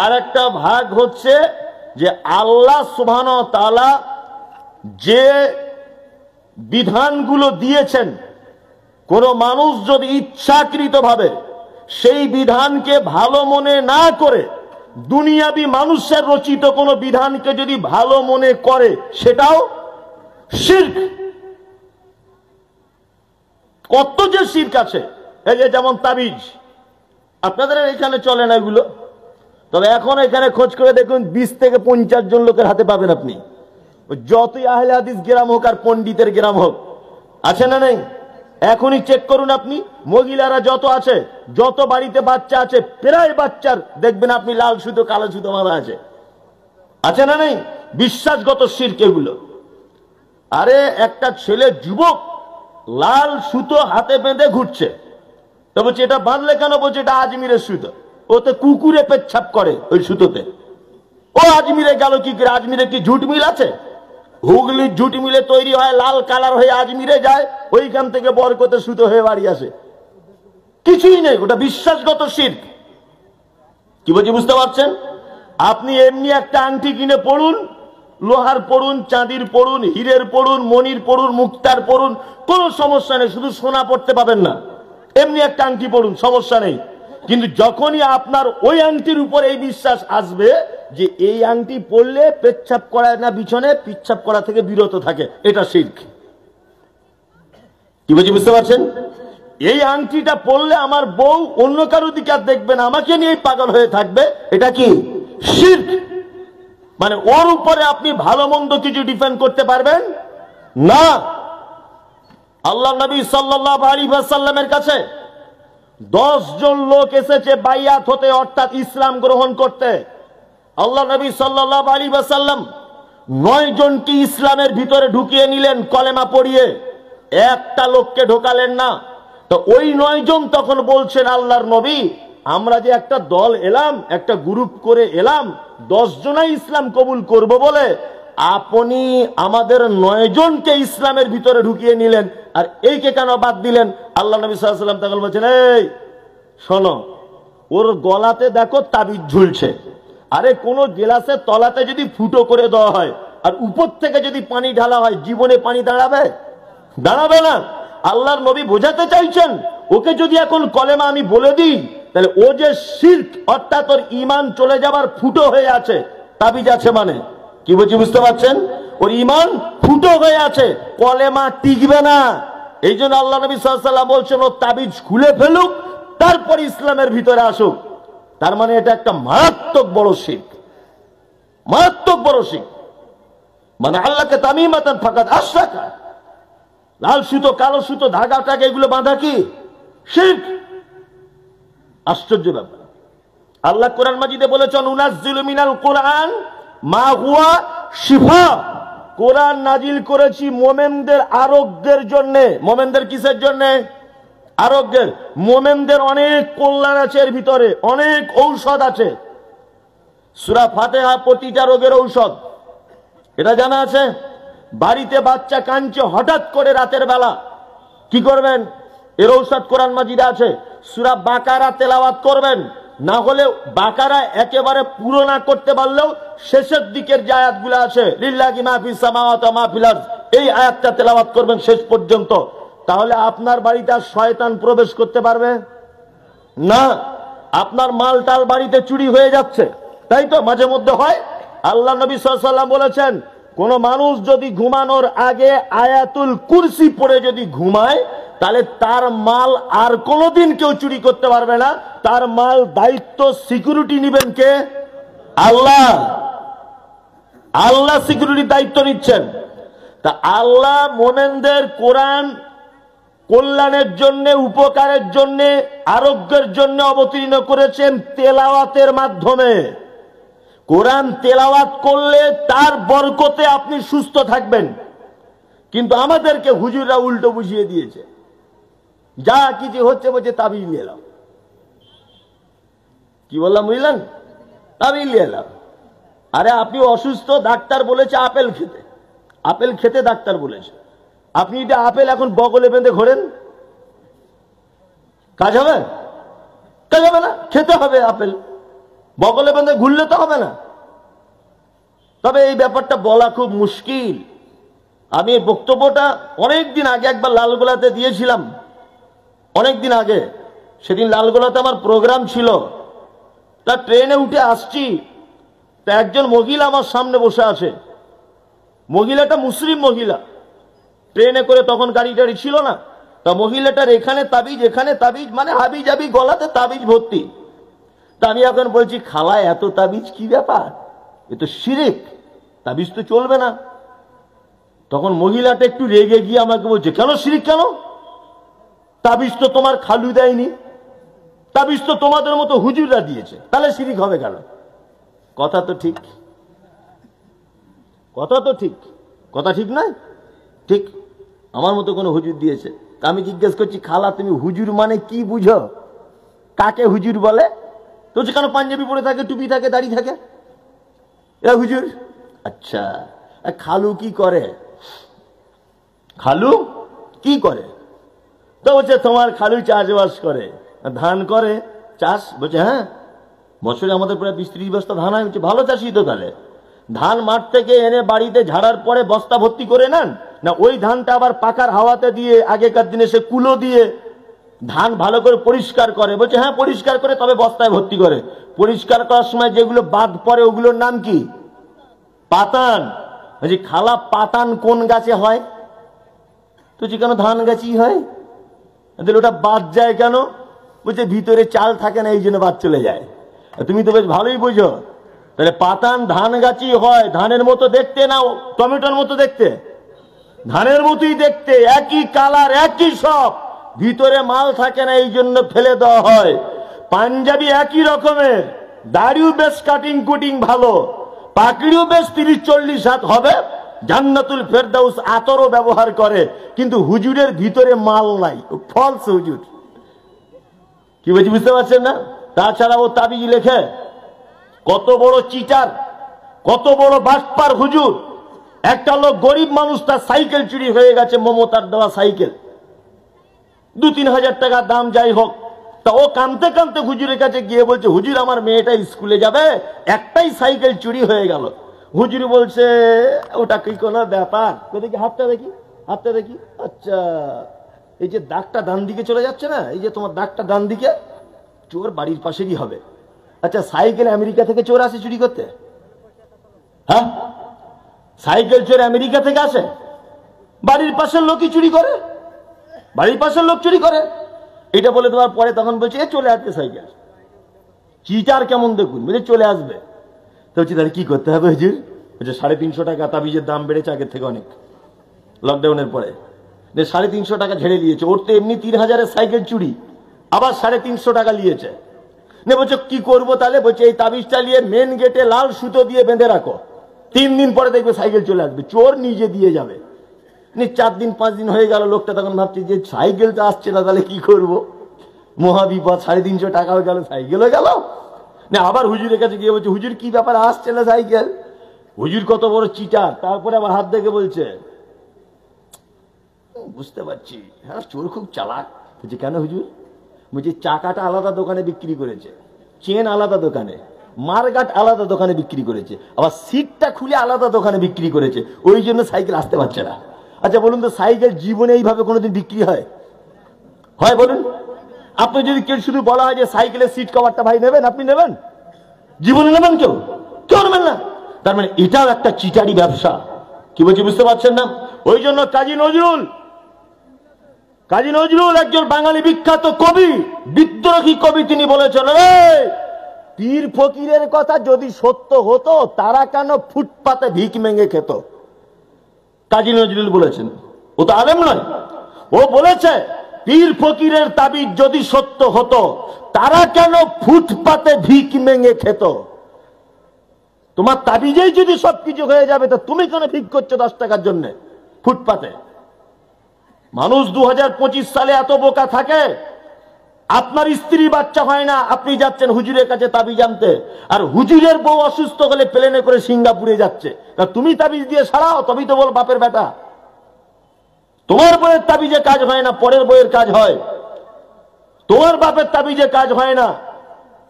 আর একটা ভাগ হচ্ছে যে আল্লাহ সুবহানাহু ওয়া তাআলা যে বিধানগুলো দিয়েছেন, কোন মানুষ যদি ইচ্ছাকৃতভাবে সেই বিধানকে ভালো মনে না করে দুনিয়াবি মানুষের রচিত কোন বিধানকে যদি ভালো মনে করে সেটাও শিরক। কত যে শিরক আছে, এই যে যেমন তাবিজ, আপনাদের এখানে চলে না এগুলো, তবে এখন এখানে খোঁজ করে দেখুন 20 থেকে 50 জন লোকের হাতে পাবেন আপনি, যতই আহলে হাদিস গ্রাম হোক আর পণ্ডিতের গ্রাম হোক, আছে না নেই? এখনই চেক করুন আপনি, মহিলারা যত আছে, যত বাড়িতে বাচ্চা আছে, প্রায় বাচ্চার দেখবেন আপনি লাল সুতো কালো সুতো মারা আছে না নেই? বিশ্বাসগত শিরক এগুলো। আরে একটা ছেলে যুবক লাল সুতো হাতে বেঁধে ঘুরছে, তো বলছে এটা বাঁধলে কেন? বলছে এটা আজমিরের সুতো, ওতে কুকুরে পেচ্ছাপ করে ওই সুতোতে। ও আজমিরে গেল কি করে? আজমিরে কি ঝুট মিল আছে? হুগলির ঝুট মিলে তৈরি হয়, লাল কালার হয়ে আজমিরে যায়, ওইখান থেকে বরকতে সুতো হয়ে বাড়ি আসে। কিছুই নেই, ওটা বিশ্বাসগত শিরক। কি বলছি বুঝতে পারছেন? আপনি এমনি একটা আংটি কিনে পড়ুন, লোহার পড়ুন, চাঁদির পড়ুন, হীরের পড়ুন, মনির পড়ুন, মুক্তার পড়ুন, কোনো সমস্যা নেই, শুধু সোনা পড়তে পাবেন না। এমনি একটা আংটি পড়ুন, সমস্যা নেই। কিন্তু যখনই আপনার ওই আংটির উপর এই বিশ্বাস আসবে যে এই আংটি পড়লে পেচ্ছাপ করায় না বিছনে, পিচ্ছাপ করা থেকে বিরত থাকে, এটা শিরক। কি বলছি বুঝতে পারছেন? এই আংটিটা পড়লে আমার বউ অন্য কারো দিকে আর দেখবে না, আমাকে নিয়ে পাগল হয়ে থাকবে, এটা কি? শিরক। মানে ওর উপরে আপনি ভালো মন্দ কিছু ডিফেন্ড করতে পারবেন না। আল্লাহ নবী সাল্লাল্লাহু আলাইহি ওয়াসাল্লামের কাছে 10 জন লোক এসেছে বাইয়াত হতে, অর্থাৎ ইসলাম গ্রহণ করতে। আল্লাহ নবী সাল্লাল্লাহু আলাইহি ওয়াসাল্লাম 9 জনকে ইসলামের ভিতরে ঢুকিয়ে নিলেন কলেমা পড়িয়ে, একটা লোককে ঢোকালেন না। তো ওই 9 জন তখন বলছেন, আল্লাহর নবী, আমরা যে একটা দল এলাম, একটা গ্রুপ করে এলাম, 10 জনাই ইসলাম কবুল করব বলে আপনি আমাদের 9 জনকে ইসলামের ভিতরে ঢুকিয়ে নিলেন, আর এইকে কেন বাদ দিলেন? আল্লাহ নবী সাল্লাল্লাহু আলাইহি ওয়াসাল্লাম তখন বলছেন, এই শোনো, ওর গলাতে দেখো তাবিজ ঝুলছে। আরে কোন গেলাসের তলাতে যদি ফুটো করে দেওয়া হয় আর উপর থেকে যদি পানি ঢালা হয়, জীবনে পানি দাঁড়াবে? দাঁড়াবে না। আল্লাহর নবী বোঝাতে চাইছেন, ওকে যদি এখন কলেমা আমি বলে দিই, তাহলে ও যে শিরক, অর্থাৎ ওর ঈমান চলে যাবার ফুটো হয়ে আছে, তাবিজ আছে মানে। কি বলছি বুঝতে পারছেন? ওর ঈমান ফুটো হয়ে আছে, কলেমা টিকবে না। এই জন্য আল্লাহ নবী সাল্লাল্লাহু আলাইহি ওয়াসাল্লাম বলছেন, ও তাবিজ খুলে ফেলুক, তারপর ইসলামের ভিতরে আসুক। তার মানে এটা একটা মারাত্মক বড় শিরক, মারাত্মক বড় শিরক। মানে আল্লাহকে তামিমাতান ফাকাদ আশরাকা। লাল সুতো, কালো সুতো, ধাগাটাকে এগুলো বাঁধা কি শিরক? আশ্চর্য ব্যাপার। আল্লাহ কোরআন মাজিদে বলেছেন, উনাজ্জিলু মিনাল কোরআন মা হুয়া শিফা। কোরআন নাজিল করেছি মোমেনদের আরোগ্যের জন্য। মোমেনদের কিসের জন্য? আরোগ্যের। মোমেনদের অনেক কল্যাণ আছে, এর ভিতরে অনেক ঔষধ আছে। সূরা ফাতিহা প্রতিটা রোগের ঔষধ, এটা জানা আছে? বাড়িতে বাচ্চা কাঁদছে হঠাৎ করে রাতের বেলা, কি করবেন? এর ঔষধ কোরআন মাজিদে আছে। সূরা বাকারা তেলাওয়াত করবেন, না হলে বাকারা একেবারে পুরো না করতে পারলেও শেষের দিকের যে আয়াতগুলো আছে, লিল্লাহি মা ফিস সামাওয়াতি ওয়া মা ফিল আরদ, এই আয়াতটা তেলাওয়াত করবেন শেষ পর্যন্ত। তাহলে আপনার বাড়িতে আর শয়তান প্রবেশ করতে পারবে না। আপনার মালটাল বাড়িতে চুরি হয়ে যাচ্ছে, তাই তো মাঝে মধ্যে হয়। আল্লাহ নবী সাল্লাল্লাহু আলাইহি ওয়াসাল্লাম বলেছেন, কোন মানুষ যদি ঘুমানোর আগে আয়াতুল কুরসি পড়ে যদি ঘুমায়, তাহলে তার মাল আর কোনোদিন কেউ চুরি করতে পারবে না। তার মাল দায়িত্ব সিকিউরিটি নেবেন কে? আল্লাহ। আল্লাহ সিকিউরিটির দায়িত্ব নিচ্ছেন। তা আল্লাহ মোমেনদের কোরআন কল্যাণের জন্য, উপকারের জন্য, আরোগ্যের জন্য অবতীর্ণ করেছেন তেলাওয়াতের মাধ্যমে। কোরআন তেলাওয়াত করলে তার বরকতে আপনি সুস্থ থাকবেন। কিন্তু আমাদেরকে হুজুররা উল্টো বুঝিয়ে দিয়েছে, যা কিছু হচ্ছে বলছে তাবিজ নিয়ে এলাম। কি বললাম বুঝলেন? তাবিজ নিয়ে এলাম। আরে আপনি অসুস্থ, ডাক্তার বলেছে আপেল খেতে, আপেল খেতে ডাক্তার বলেছে। আপনি যদি আপেল এখন বগলে বেঁধে ঘোরেন, কাজ হবে? কাজ হবে না। খেতে হবে আপেল, বগলে বেঁধে ঘুরলে তো হবে না। তবে এই ব্যাপারটা বলা খুব মুশকিল। আমি এই বক্তব্যটা অনেকদিন আগে একবার লালগোলাতে দিয়েছিলাম, অনেকদিন আগে। সেদিন লালগোলাতে আমার প্রোগ্রাম ছিল, তা ট্রেনে উঠে আসছি, তা একজন মহিলা আমার সামনে বসে আছে। মহিলাটা মুসলিম মহিলা। ট্রেনে করে তখন গাড়ি টাড়ি ছিল না, তা মহিলাটার এখানে তাবিজ এখানে তাবিজ, মানে হাবি জাবি গলাতে তাবিজ ভর্তি। তা আমি এখন বলছি, খালা এত তাবিজ কি ব্যাপার, এ তো শিরিক, তাবিজ তো চলবে না। তখন মহিলাটা একটু রেগে গিয়ে আমাকে বলছে, কেন শিরিক কেন? তাবিজ তো তোমার খালু দেয়নি, তাবিজ তো তোমাদের মতো হুজুররা দিয়েছে, তাহলে শিরিক হবে কেন? কথা তো ঠিক, কথা তো ঠিক, কথা ঠিক নয়? ঠিক, আমার মতো কোনো হুজুর দিয়েছে। তা আমি জিজ্ঞেস করছি, খালা তুমি হুজুর মানে কি বুঝো, কাকে হুজুর বলে? তো কেন পাঞ্জাবি পরে থাকে, টুপি থাকে, দাড়ি থাকে, এ হুজুর? আচ্ছা, খালু কি করে? খালু কি করে? তো বলছে তোমার খালু চাষবাস করে, ধান করে, চাষ। বলছে হ্যাঁ, বছরে আমাদের প্রায় 20-30 বস্তা ধান হয়। ভালো চাষি তো। তাহলে ধান মাঠ থেকে এনে বাড়িতে ঝাড়ার পরে বস্তা ভর্তি করে নেন, না ওই ধানটা আবার পাকার হাওয়াতে দিয়ে, আগেকার দিনে সে কুলো দিয়ে ধান ভালো করে পরিষ্কার করে? বলছে হ্যাঁ পরিষ্কার করে, তবে বস্তায় ভর্তি করে। পরিষ্কার করার সময় যেগুলো বাদ পড়ে ওগুলোর নাম কি? পাতান। বলছি খালা পাতান কোন গাছে হয়? তো কেন ধান গাছই হয়, ওটা বাদ যায় কেন? বলছে ভিতরে চাল থাকে না, এই জন্য বাদ চলে যায়। তুমি তো বেশ ভালোই বুঝো। তাহলে পাতান ধান গাছই হয়। ধানের মতো দেখতে, না টমেটোর মতো দেখতে? ধানের মতোই দেখতে, একই কালার, একই সব, ভিতরে মাল থাকে না, এই জন্য ফেলে দেওয়া হয়। পাঞ্জাবি একই রকমের, দাড়িও বেশ কাটিং কুটিং ভালো, পাকড়িও বেশ 30-40 হাত হবে, জান্নাতুল ফেরদাউস আতরও ব্যবহার করে, কিন্তু হুজুরের ভিতরে মাল নাই, ফলস হুজুর। কি বলছি বুঝতে পারছেন না? তাছাড়া ও তাবিজ লেখে। কত বড় চিটার, কত বড় বাটপার হুজুর। একটা লোক গরিব মানুষ, তার সাইকেল চুরি হয়ে গেছে, মমতার দেওয়া সাইকেল, 2-3 হাজার টাকা দাম, যাই হোক। তা ও কাঁদতে কাঁদতে হুজুরের কাছে গিয়ে বলছে, হুজুর আমার মেয়েটা স্কুলে যাবে, একটাই সাইকেল চুরি হয়ে গেল। হুজুর বলছে ওটা কি কোনো ব্যাপার? দেখি হাতটা দেখি, হাতটা দেখি। আচ্ছা, এই যে দাগটা ডান দিকে চলে যাচ্ছে না, এই যে তোমার দাগটা ডান দিকে, চোর বাড়ির পাশেরই হবে। আচ্ছা, সাইকেল আমেরিকা থেকে চোর আসে চুরি করতে? হ্যাঁ, সাইকেল চোর আমেরিকা থেকে আসে? বাড়ির পাশের লোকই চুরি করে, বাড়ির পাশের লোক চুরি করে। এটা বলে দেওয়ার পরে তখন বলছে এ চলে আসবে সাইকেল। চিটার কেমন দেখুন, বলছে চলে আসবে। তো বলছি তাহলে কি করতে হবে হুজুর? বলছে 350 টাকা, তাবিজের দাম বেড়েছে আগের থেকে অনেক, লকডাউনের পরে 350 টাকা ঝেড়ে দিয়েছে। ওর তো এমনি 3000-এর সাইকেল চুরি, আবার 350 টাকা নিয়েছে। নে বলছে কি করবো তাহলে? বলছে এই তাবিজ চালিয়ে মেন গেটে লাল সুতো দিয়ে বেঁধে রাখো, 3 দিন পরে দেখবে সাইকেল চলে আসবে, চোর নিজে দিয়ে যাবে। 4-5 দিন হয়ে গেল, লোকটা তখন ভাবছে যে সাইকেলটা আসছে না, তাহলে কি করব, মহাবিপদ, 350 টাকা হয়ে গেল, সাইকেল হয়ে গেল না। আবার হুজুরের কাছে গিয়ে বলছে হুজুর কি ব্যাপার, আসছে না সাইকেল? হুজুর কত বড় চিটার, তারপরে আবার হাত দেখে বলছে বুঝতে পারছি, হ্যাঁ চোর খুব চালাক। বলছে কেন হুজুর? বলছি চাকাটা আলাদা দোকানে বিক্রি করেছে, চেন আলাদা দোকানে, মারগাট আলাদা দোকানে বিক্রি করেছে, আবার সিটটা খুলে আলাদা দোকানে বিক্রি করেছে, ওই জন্য সাইকেল আসতে পারছে না। আচ্ছা বলুন তো, সাইকেল জীবনে এইভাবে কোনোদিন বিক্রি হয়? হয় বলুন? আপনি যদি কেউ শুধু বলা হয় যে সাইকেলের সিট কভারটা ভাই নেবেন, আপনি নেবেন? জীবনে নেবেন? কেউ কেউ নেবেন না। তার মানে এটাও একটা চিটারি ব্যবসা। কি বলছি বুঝতে পারছেন না? ওই জন্য কাজী নজরুল একজন বাঙালি বিখ্যাত কবি, বিদ্রোহী কবি, তিনি বলেছেন পীর ফকিরের কথা যদি সত্য হতো, তারা কেন ফুটপাতে ভিক মেঙে খেত? কাজী নজরুল বলেছেন, ও তো আলেম নয়, ও বলেছে পীর ফকিরের তাবিজ যদি সত্য হতো, তারা কেন ফুটপাতে ভিক মেঙে খেত? তোমার তাবিজেই যদি সবকিছু হয়ে যাবে, তো তুমি কেন ভিক করছো 10 টাকার জন্য ফুটপাতে? মানুষ 2025 সালে এত বোকা থাকে। আপনার স্ত্রী বাচ্চা হয় না, আপনি যাচ্ছেন হুজুরের কাছে তাবিজ আনতে, আর হুজুরের বউ অসুস্থ হলে প্লেনে করে সিঙ্গাপুরে যাচ্ছে, তুমি তাবিজ দিয়ে সারাও, তবেই তো বল বাপের বেটা। তোমার বইয়ের তাবিজে কাজ হয় না, পরের বইয়ের কাজ হয়। তোমার বাপের তাবিজে কাজ হয় না,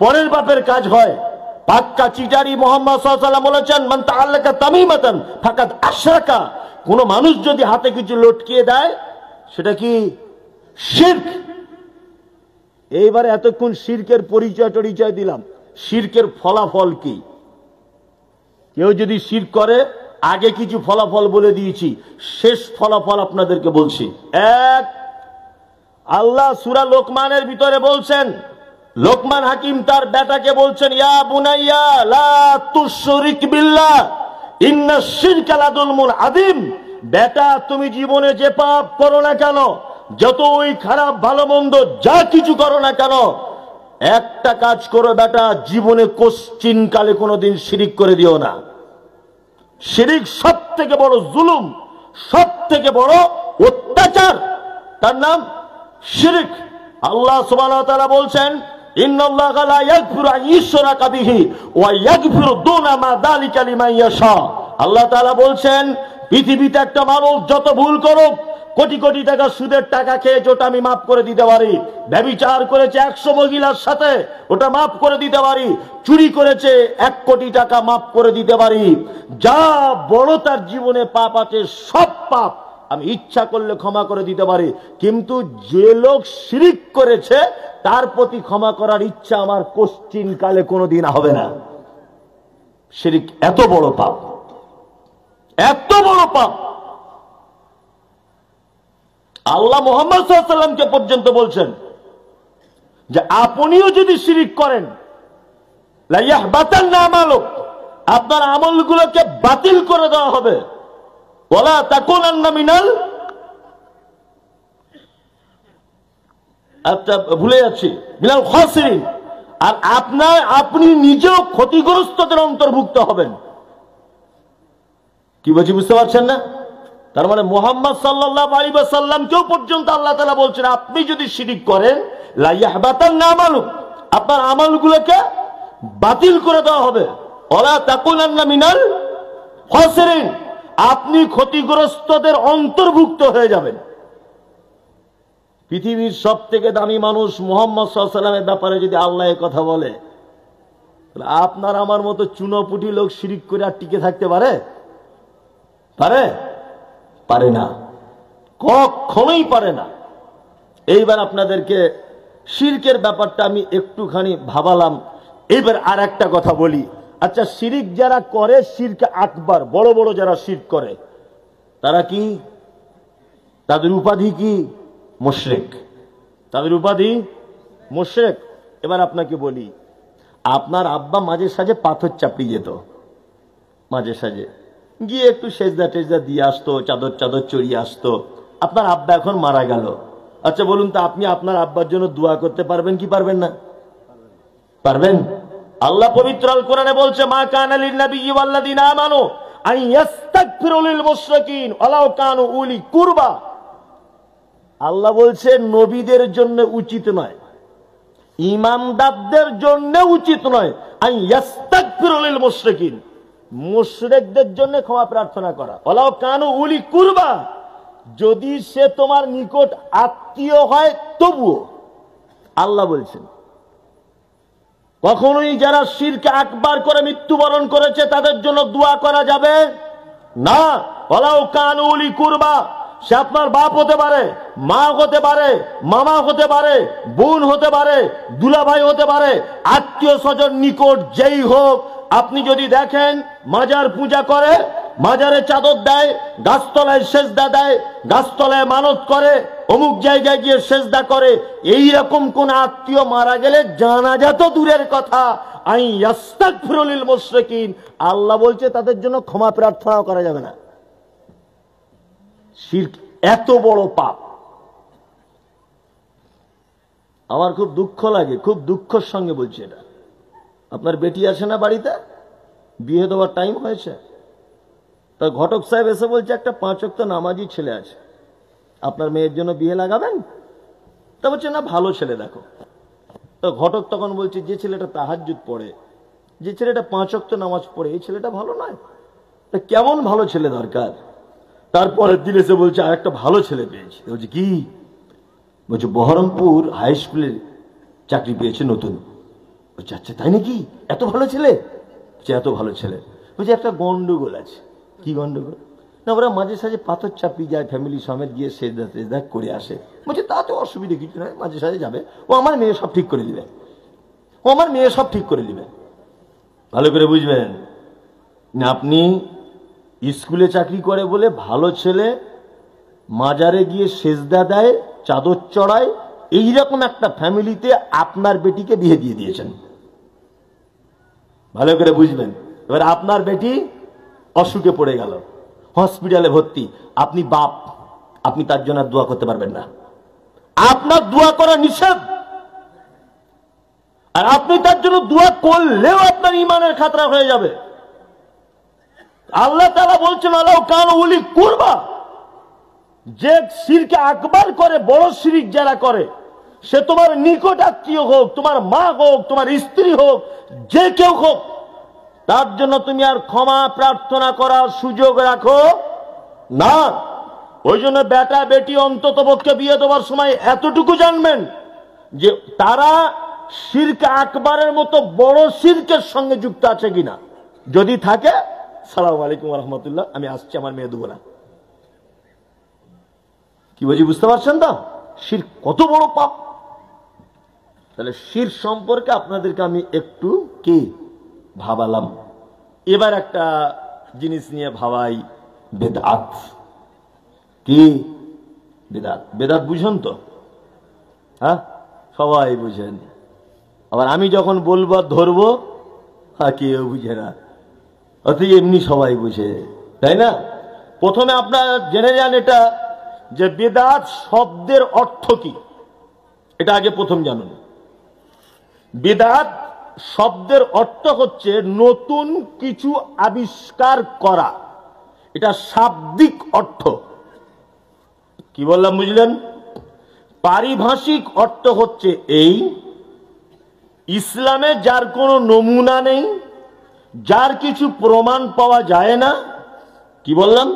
পরের বাপের কাজ হয়। পাক্কা চিটারি মুহাম্মদ সাল্লাল্লাহু আলাইহি ওয়াসাল্লাম বলেছেন, মান তাআল্লাকা তামিমাতান ফাকাদ আশরাকা। কোন মানুষ যদি হাতে কিছু লটকিয়ে দেয়, সেটা কি শিরক। এইবারে এতক্ষণ শিরকের পরিচয় দিলাম, শিরকের ফলাফল কি? কেউ যদি শিরক করে, আগে কিছু ফলাফল বলে দিয়েছি, শেষ ফলাফল আপনাদেরকে বলছি। এক, আল্লাহ সূরা লোকমানের ভিতরে বলছেন, লোকমান হাকিম তার বেটাকে বলছেন, ইয়া বুনাইয়া লা তুশরিক বিল্লাহ ইন্নাশ শিরকা লাযুলমুন আযীম। বেটা, তুমি জীবনে যে পাপ করো না কেন, যতই খারাপ ভালো মন্দ যা কিছু করো না কেন, একটা কাজ করো বেটা, জীবনে কোশ্চিন কালে কোনোদিন শিরিক করে দিও না। শিরিক সব থেকে বড় জুলুম, সব থেকে বড় অত্যাচার, তার নাম শিরিক। আল্লাহ সুবহানাহু ওয়া তাআলা বলছেন, ইন্নাল্লাহা লা ইয়াগফিরু আন ইউশরাকা বিহি ওয়া ইয়াগফিরু দুনা মা যালিকা লিমান ইয়াশা। আল্লাহ তাআলা বলছেন, পৃথিবীতে একটা মানুষ যত ভুল করুক, কোটি কোটি টাকা সুদের টাকা খেয়েছে, ওটা আমি মাফ করে দিতে পারি। ব্যভিচার করেছে 100 মহিলার সাথে, ওটা মাফ করে দিতে পারি। চুরি করেছে 1 কোটি টাকা, মাফ করে দিতে পারি। যা বড় তার জীবনে পাপ আছে, সব পাপ আমি ইচ্ছা করলে ক্ষমা করে দিতে পারি। কিন্তু যে লোক শিরিক করেছে, তার প্রতি ক্ষমা করার ইচ্ছা আমার কোশ্চিন কালে কোনোদিন হবে না। শিরিক এত বড় পাপ, এত বড় পাপ। আল্লাহ মুহাম্মদ সাল্লাল্লাহু আলাইহি ওয়াসাল্লামকে পর্যন্ত বলছেন যে আপনিও যদি শিরিক করেন, লা ইয়াহবাতান্না আমালুক, আপনার আমলগুলোকে বাতিল করে দেওয়া হবে। ওয়ালা তাকুনান্না মিনাল, ভুলে যাচ্ছি, মিনাল খাসিরিন, আর আপনি নিজেও ক্ষতিগ্রস্তদের অন্তর্ভুক্ত হবেন। কি বলছি বুঝতে পারছেন না? তার মানে মুহাম্মদ সাল্লাল্লাহু আলাইহি ওয়াসাল্লামকেও পর্যন্ত আল্লাহ তাআলা বলছেন, আপনি যদি শিরিক করেন, লা ইয়াহবাতান্না আমালুক, আপনার আমলগুলোকে বাতিল করে দেওয়া হবে। ওয়ালা তাকুনান্না মিনাল খাসিরিন, আপনি ক্ষতিগ্রস্তদের অন্তর্ভুক্ত হয়ে যাবেন। পৃথিবীর সব থেকে দামি মানুষ মুহাম্মদ সাল্লাল্লাহু আলাইহি ওয়াসাল্লামের ব্যাপারে যদি আল্লাহ এই কথা বলে, তাহলে আপনার আমার মতো চুনোপুটি লোক শিরিক করে আর টিকে থাকতে পারে? পারে না, কখনোই পারে না। এইবার আপনাদেরকে শিরকের ব্যাপারটা আমি একটুখানি ভাবালাম। এইবার আর একটা কথা বলি। আচ্ছা, শিরিক যারা করে, শিরক আকবার, বড় বড় যারা শিরক করে, তারা কি, তাদের উপাধি কি? মুশরিক। তাদের উপাধি মুশরিক। এবার আপনাকে বলি, আপনার আব্বা মাঝে সাঝে পাথর চাপিয়ে যেত, মাঝে সাঝে গিয়ে একটু সেজদা টেজদা দিয়ে আসতো, চাদর চড়িয়ে আসতো। আপনার আব্বা এখন মারা গেল। আচ্ছা বলুন তো, আপনি আপনার আব্বার জন্য দোয়া করতে পারবেন কি পারবেন না? পারবেন। আল্লাহ পবিত্র আল কোরআনে বলছে, মা কানা লিন নাবিয়্যি ওয়াল্লাযিনা আমানু আন ইস্তাগফিরু লিল মুশরিকিন ওয়ালাউ কানু উলি কুরবা। আল্লাহ বলছে নবীদের জন্য উচিত নয়, ইমানদারদের জন্য উচিত নয়, আন ইস্তাগফিরু লিল মুশরিকিন, মুশরিকদের জন্য ক্ষমা প্রার্থনা করা। ওয়ালাউ কানু উলি কুরবা, যদি সে তোমার নিকট আত্মীয় হয় তবুও। আল্লাহ বলছেন কখনোই যারা শিরক আকবার করে মৃত্যুবরণ করেছে তাদের জন্য দোয়া করা যাবে না। ওয়ালাউ কানু উলি কুরবা, সে আপনার বাপ হতে পারে, মা হতে পারে, মামা হতে পারে, বোন হতে পারে, দুলাভাই হতে পারে, আত্মীয় স্বজন নিকট যেই হোক। আপনি যদি দেখেন মাজার পূজা করে, মাজারে চাদর দেয়, গাছতলায় সেজদা দেয়, গাছতলায় মানত করে, অমুক জায়গায় গিয়ে সেজদা করে, এই রকম কোন আত্মীয় মারা গেলে জানাজা তো দূরের কথা, আই ইস্তাগফিরু লিল মুশরিকিন, আল্লাহ বলছে তাদের জন্য ক্ষমা প্রার্থনা করা যাবে না। শিরক এত বড় পাপ। আমার খুব দুঃখ লাগে, খুব দুঃখের সঙ্গে বলছি এটা। আপনার বেটি আছে না বাড়িতে, বিয়ে দেওয়ার টাইম হয়েছে, তা ঘটক সাহেব এসে বলছে একটা 5 ওয়াক্ত নামাজি ছেলে আছে, আপনার মেয়ের জন্য বিয়ে লাগাবেন? তা বলছে না, ভালো ছেলে দেখো। তো ঘটক তখন বলছে, যে ছেলেটা তাহাজ্জুদ পড়ে, যে ছেলেটা 5 ওয়াক্ত নামাজ পড়ে, এই ছেলেটা ভালো নয়? তা কেমন ভালো ছেলে দরকার? তারপরের দিন এসে বলছে আর একটা ভালো ছেলে পেয়েছি। বলছে কি? বলছে বহরমপুর হাই স্কুলে চাকরি পেয়েছে নতুন। বলছে আচ্ছা তাই নাকি, এত ভালো ছেলে? এত ভালো ছেলে। বলছে একটা গন্ডগোল আছে। কি গন্ডগোল? না, ওরা মাঝে সাঝে পাথর চাপিয়ে যায়, ফ্যামিলি সমেত গিয়ে সেজদা টেজদা করে আসে। বলছে তাতে অসুবিধা কিছু নয়, মাঝে সাঝে যাবে, ও আমার মেয়ে সব ঠিক করে দিবে, ও আমার মেয়ে সব ঠিক করে দিবে। ভালো করে বুঝবেন না, আপনি স্কুলে চাকরি করে বলে ভালো ছেলে মাজারে গিয়ে সেজদা দেয়, চাদর চড়ায়, এইরকম একটা ফ্যামিলিতে আপনার বেটিকে বিয়ে দিয়ে দিয়েছেন। ভালো করে বুঝবেন। এবার আপনার বেটি অসুখে পড়ে গেল, হসপিটালে ভর্তি, আপনি বাপ, আপনি তার জন্য দোয়া করতে পারবেন না, আপনার দোয়া করা নিষেধ। আর আপনি তার জন্য দোয়া করলেও আপনার ইমানের খাতরা হয়ে যাবে। আল্লাহ তাআলা বলছেন আল্লাহ কান উলি কুরবা, যে শিরকে আকবার করে, বড় শিরক যারা করে, সে তোমার নিকট আত্মীয় হোক, তোমার মা হোক, তোমার স্ত্রী হোক, যে কেউ হোক, তার জন্য তুমি আর ক্ষমা প্রার্থনা করার সুযোগ রাখো না। ওই জন্য বেটা বেটি অন্তত পক্ষে বিয়ে দেওয়ার সময় এতটুকু জানবেন যে তারা শিরকে আকবারের মতো বড় শিরকের সঙ্গে যুক্ত আছে কিনা। যদি থাকে, সালাম আলাইকুম রহমতুল্লাহ, আমি আসছি, আমার মেয়ে দেবো না। কি বলছি বুঝতে পারছেন তো? শির কত বড় পাপ। তাহলে শির সম্পর্কে আপনাদেরকে আমি একটু কি ভাবালাম। এবার একটা জিনিস নিয়ে ভাবাই, বেদাত। কি বেদাত? বেদাত বুঝেন তো? হ্যাঁ, সবাই বুঝেন। আবার আমি যখন বলবো ধরবো, হ্যাঁ, কেউ বুঝে না, অথচ এমনি সবাই বুঝে, তাই না? প্রথমে আপনারা জেনে যান এটা, যে বেদাত শব্দের অর্থ কি, এটা আগে প্রথম জানুন। বেদাত শব্দের অর্থ হচ্ছে নতুন কিছু আবিষ্কার করা, এটা শাব্দিক অর্থ। কি বললাম বুঝলেন? পারিভাষিক অর্থ হচ্ছে এই, ইসলামে যার কোনো নমুনা নেই, যার কিছু প্রমাণ পাওয়া যায় না, কি বললাম,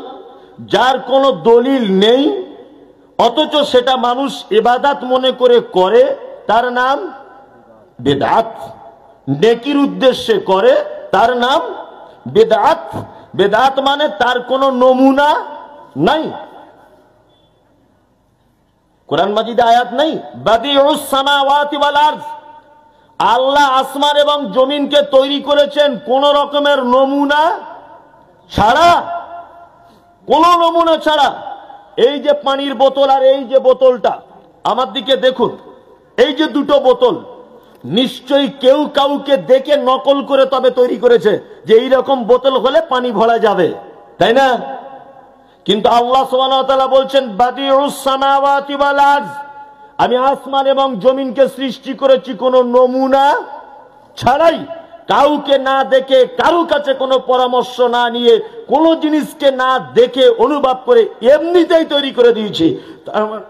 যার কোনো দলিল নেই, অথচ সেটা মানুষ ইবাদত মনে করে, তার নাম বেদাত। নেকির উদ্দেশ্যে করে, তার নাম বেদাত। বেদাত মানে তার কোনো নমুনা নাই। কোরআন মাজিদে আয়াত নাই, বাদিউস সামাওয়াতি ওয়াল আরদ, আল্লাহ আসমান এবং জমিনকে তৈরি করেছেন কোন রকমের নমুনা ছাড়া, কোন নমুনা ছাড়া। এই যে পানির বোতল আর এই যে বোতলটা, আমার দিকে দেখুন, এই যে দুটো বোতল, নিশ্চয়ই কেউ কাউকে দেখে নকল করে তবে তৈরি করেছে যে এইরকম বোতল হলে পানি ভরা যাবে, তাই না? কিন্তু আল্লাহ সুবহানাহু ওয়া তাআলা বলছেন বাদিউস সামাওয়াতি ওয়াল আরদ, আমি আসমান এবং জমিনকে সৃষ্টি করেছি কোনো নমুনা ছাড়াই, কাউকে না দেখে, কারো কাছে কোনো পরামর্শ না নিয়ে, কোনো জিনিসকে না দেখে অনুভব করে এমনিতেই তৈরি করে দিয়েছি। তার মানে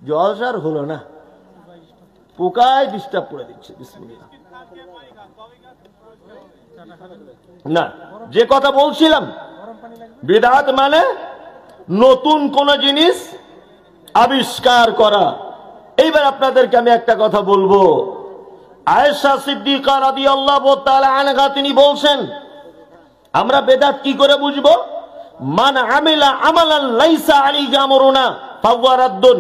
জলসার হলো না, পোকায় ডিস্টার্ব করে দিচ্ছে। বিসমিল্লাহ। না, যে কথা বলছিলাম, বিদআত মানে নতুন কোন জিনিস আবিষ্কার করা। এইবার আপনাদেরকে আমি একটা কথা বলবো। আয়েশা সিদ্দিকা রাদিয়াল্লাহু তাআলা আনহা তিনি বলছেন, আমরা বেদাত কি করে বুঝবো? মান আমিলা আমালান লাইসা আলাইহি আমরুনা ফাহুয়া রাদ্দুন।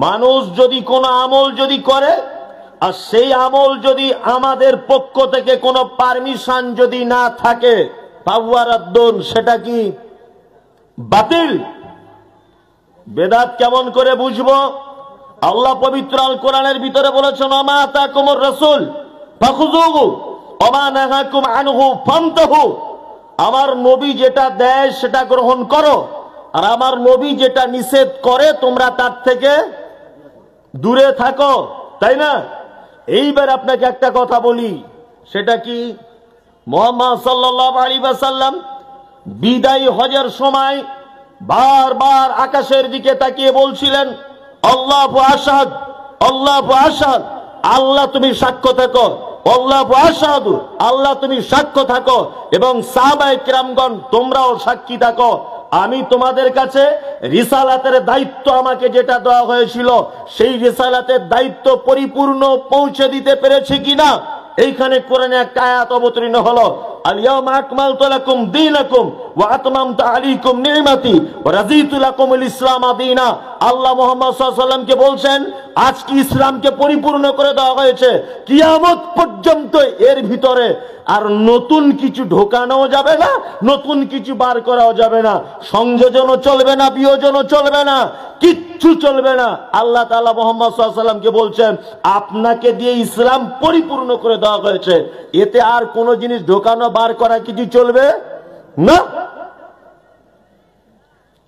মানুষ যদি কোনো আমল যদি করে, আর সেই আমল যদি আমাদের পক্ষ থেকে কোনো পারমিশন যদি না থাকে, ফাহুয়া রাদ্দুন, সেটা কি বাতিল। বেদাত কেমন করে বুঝবো? আল্লাহ পবিত্র আল কোরআনের ভিতরে বলেছেন, ওমা আতাকুমুর রাসূল ফাখুযুহু ওমা নাহাকুম আনহু ফান্তাহু। আমার নবী যেটা দেয় সেটা গ্রহণ করো, আর আমার নবী যেটা নিষেধ করে তোমরা তার থেকে দূরে থাকো, তাই না? এইবার আপনাকে একটা কথা বলি, সেটা কি, মুহাম্মদ সাল্লাল্লাহু আলাইহি ওয়াসাল্লাম বিদায় হজের সময় বারবার আকাশের দিকে তাকিয়ে বলছিলেন, আল্লাহু আশহাদ, আল্লাহু আশহাদ, আল্লাহ তুমি সাক্ষ্য থাকো, আল্লাহু আশহাদু, আল্লাহ তুমি সাক্ষ্য থাকো, এবং সাহাবায়ে কিরামগণ তোমরাও সাক্ষী থাকো। আমি তোমাদের কাছে রিসালাতের দায়িত্ব আমাকে যেটা দেওয়া হয়েছিল, সেই রিসালাতের দায়িত্ব পরিপূর্ণ পৌঁছে দিতে পেরেছি কিনা। এইখানে কোরআনে একটা আয়াত অবতীর্ণ হলো, আল-ইয়াওমা আকমালতু লাকুম দীনাকুম ওয়া আতমামতু আলাইকুম নি'মাতি ওয়া রাযীতু লাকুমুল ইসলাম দীনা। আল্লাহ মুহাম্মদ সাল্লাল্লাহু আলাইহি ওয়াসাল্লামকে বলছেন আজকে ইসলামকে পরিপূর্ণ করে দেওয়া হয়েছে, কিয়ামত পর্যন্ত এর ভিতরে আর নতুন কিছু ঢোকানো যাবে না, নতুন কিছু বার করাও যাবে না, সংযোজনও চলবে না, বিয়োজনও চলবে না, কিচ্ছু চলবে না। আল্লাহ তাআলা মুহাম্মদ সাল্লাল্লাহু আলাইহি ওয়াসাল্লামকে বলছেন আপনাকে দিয়ে ইসলাম পরিপূর্ণ করে দেওয়া হয়েছে, এতে আর কোন জিনিস ঢোকানো বার করা কিছু চলবে না,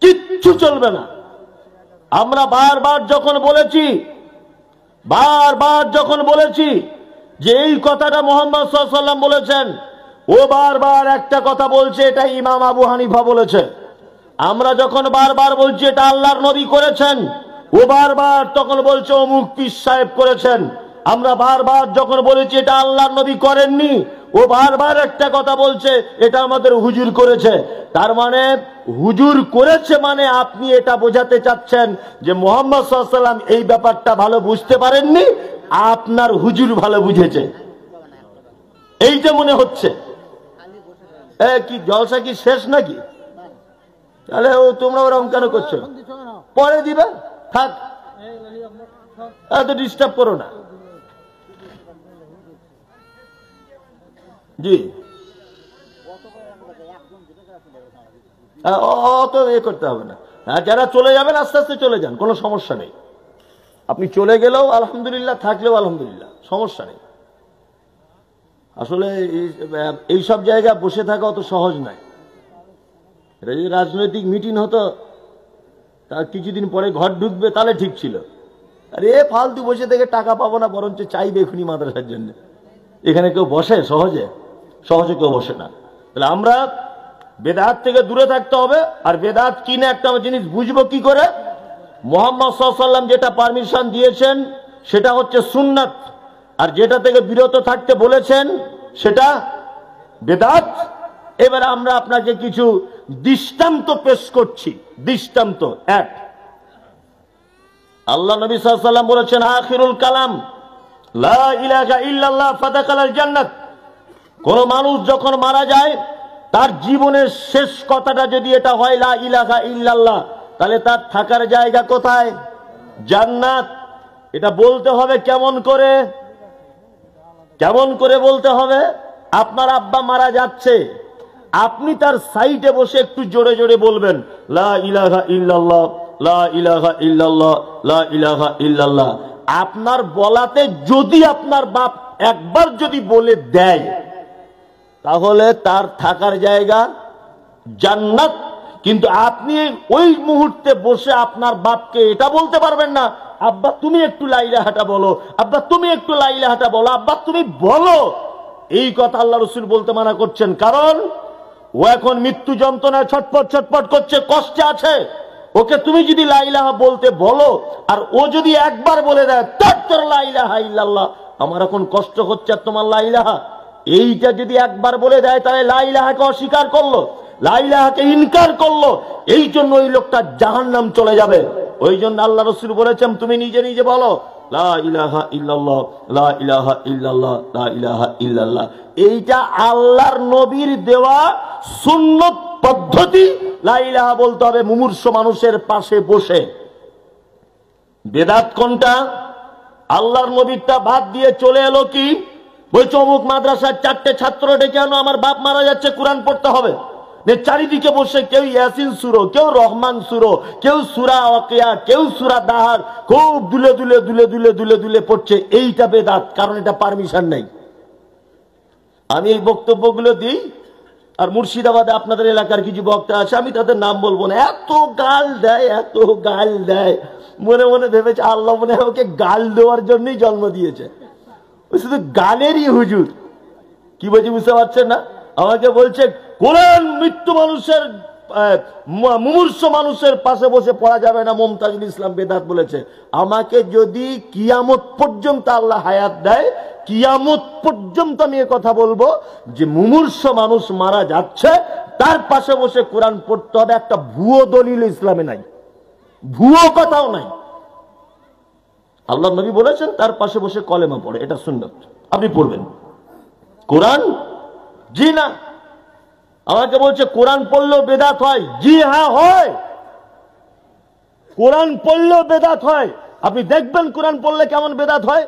কিচ্ছু চলবে না। আমরা বারবার যখন বলেছি যে এই কথাটা মুহাম্মদ সাল্লাল্লাহু আলাইহি ওয়াসাল্লাম বলেছেন, ও বারবার একটা কথা বলছে এটা ইমাম আবু হানিফা বলেছে। আমরা যখন বারবার বলছি এটা আল্লাহর নবী করেছেন, ও বারবার তখন বলছে অমুক পীর সাহেব করেছেন। আমরা বারবার যখন বলেছি এটা আল্লাহর নবী করেননি, ও বারবার একটা কথা বলছে এটা আমাদের হুজুর করেছে। তার মানে হুজুর করেছে মানে আপনি এটা বোঝাতে চাচ্ছেন যে মুহাম্মদ সাল্লাল্লাহু আলাইহি ওয়াসাল্লাম এই ব্যাপারটা ভালো বুঝতে পারেননি, আপনার হুজুর ভালো বুঝেছে, এইটা মনে হচ্ছে। কি জলসা কি শেষ নাকি? তাহলে তোমরা ওরকম কেন করছো? পরে দিবে, থাক, এত ডিস্টার্ব করো না। জি, অত এ করতে হবে না। যারা চলে যাবেন আস্তে আস্তে চলে যান, কোনো সমস্যা নেই। আপনি চলে গেলেও আলহামদুলিল্লাহ, থাকলেও আলহামদুলিল্লাহ, সমস্যা নেই। আসলে এইসব জায়গায় বসে থাকা অত সহজ নয়। এটা যদি রাজনৈতিক মিটিং হতো তার কিছুদিন পরে ঘর ঢুকবে তাহলে ঠিক ছিল। আরে ফালতু বসে থেকে টাকা পাবো না, বরঞ্চ চাইবে এখনই মাদ্রাসার জন্য। এখানে কেউ বসে সহজে? সহজে কেউ বসে না। তাহলে আমরা বেদাত থেকে দূরে থাকতে হবে। আর বেদাত কি না একটা জিনিস বুঝবো কি করে? মুহাম্মদ সাল্লাল্লাহু আলাইহি ওয়াসাল্লাম যেটা পারমিশন দিয়েছেন সেটা হচ্ছে সুন্নাত, আর যেটা থেকে বিরত থাকতে বলেছেন সেটা বেদাত। এবার আমরা আপনাকে কিছু দৃষ্টান্ত পেশ করছি। দৃষ্টান্ত এক, আল্লাহ নবী সাল্লাল্লাহু আলাইহি ওয়াসাল্লাম বলেছেন আখিরুল কালাম লা ইলাহা ইল্লাল্লাহ ফাদাখালাল জান্নাত। কোন মানুষ যখন মারা যায় তার জীবনের শেষ কথাটা যদি এটা হয় লা ইলাহা ইল্লাল্লাহ, তাহলে তার থাকার জায়গা কোথায়? জান্নাত। এটা বলতে হবে কেমন করে? কেমন করে বলতে হবে? আপনার আব্বা মারা যাচ্ছে, আপনি তার সাইডে বসে একটু জোরে জোরে বলবেন লা ইলাহা ইল্লাল্লাহ, লা ইলাহা ইল্লাল্লাহ, লা ইলাহা ইল্লাল্লাহ। আপনার বলাতে যদি আপনার বাপ একবার যদি বলে দেয় তাহলে তার থাকার জায়গা জান্নাত। কিন্তু আপনি ওই মুহূর্তে বসে আপনার বাপকে এটা বলতে পারবেন না আব্বা তুমি একটু লা ইলাহাটা বলো, আব্বা তুমি একটু লা ইলাহাটা বলো, আব্বা তুমি বলো। এই কথা আল্লাহ রাসূল বলতে মানা করছেন, কারণ ও এখন মৃত্যু যন্ত্রণায় ছটফট ছটফট করছে, কষ্টে আছে। ওকে তুমি যদি লা ইলাহা বলতে বলো আর ও যদি একবার বলে দেয় তার লা ইলাহা ইল্লাল্লাহ, আমার এখন কষ্ট হচ্ছে আর তোমার লা ইলাহা, এইটা যদি একবার বলে দেয় তাহলে লা ইলাহাকে অস্বীকার করলো, লা ইলাহাকে ইনকার করলো। এই জন্য ওই লোকটা জাহান্নাম চলে যাবে। ওই জন্য আল্লাহ রাসূল বলেছেন তুমি নিজে নিজে বলো লা ইলাহা ইল্লাল্লাহ, লা ইলাহা ইল্লাল্লাহ, লা ইলাহা ইল্লাল্লাহ। এইটা আল্লাহর নবীর দেওয়া সুন্নত পদ্ধতি। লা ইলাহা বলতে হবে মুমূর্ষ মানুষের পাশে বসে। বেদাত কোনটা? আল্লাহর নবীরটা বাদ দিয়ে চলে এলো কি বলছে অমুক মাদ্রাসার 4টে ছাত্র ডেকে আনো, আমার বাপ মারা যাচ্ছে, কোরআন পড়তে হবে। চারিদিকে বসে কেউ ইয়াসিন সুরো, কেউ রহমান সুরো, কেউ সূরা ওয়াকিয়া, কেউ সূরা দাহার খুব দুলে দুলে দুলে দুলে দুলে দুলে পড়ছে। এইটা বেদাত, কারণ এটা পারমিশন নেই। আমি এই বক্তব্যগুলো দিই, আর মুর্শিদাবাদে আপনাদের এলাকার কিছু বক্তা আছে, আমি তাদের নাম বলবো না, এত গাল দেয়, এত গাল দেয়, মনে মনে ভেবেছে আল্লাহ মনে হয় ওকে গাল দেওয়ার জন্যই জন্ম দিয়েছে। ওই শুধু গালেরই হুজুর। কি বলছি বুঝতে পারছেন না? আমাকে বলছে কোরআন মৃত্যু মানুষের মুমূর্ষ মানুষের পাশে বসে পড়া যাবে না, মুমতাজুল ইসলাম বেদাত বলেছে। আমাকে যদি কিয়ামত পর্যন্ত আল্লাহ হায়াত দেয়, কিয়ামত পর্যন্ত আমি এ কথা বলবো যে মুমূর্ষ মানুষ মারা যাচ্ছে তার পাশে বসে কোরআন পড়তে হবে। একটা ভুয়ো দলিল ইসলামে নাই, ভুয়ো কথাও নাই। আল্লাহ নবী বলেছেন তার পাশে বসে কলেমা পড়ে, এটা সুন্নাত, আপনি পড়বেন। কোরআন জি না, আমাকে বলছে কোরআন পড়লেও বেদাত হয়। জি হ্যাঁ হয়, কোরআন পড়লেও বেদাত হয়। আপনি দেখবেন কোরআন পড়লে কেমন বেদাত হয়,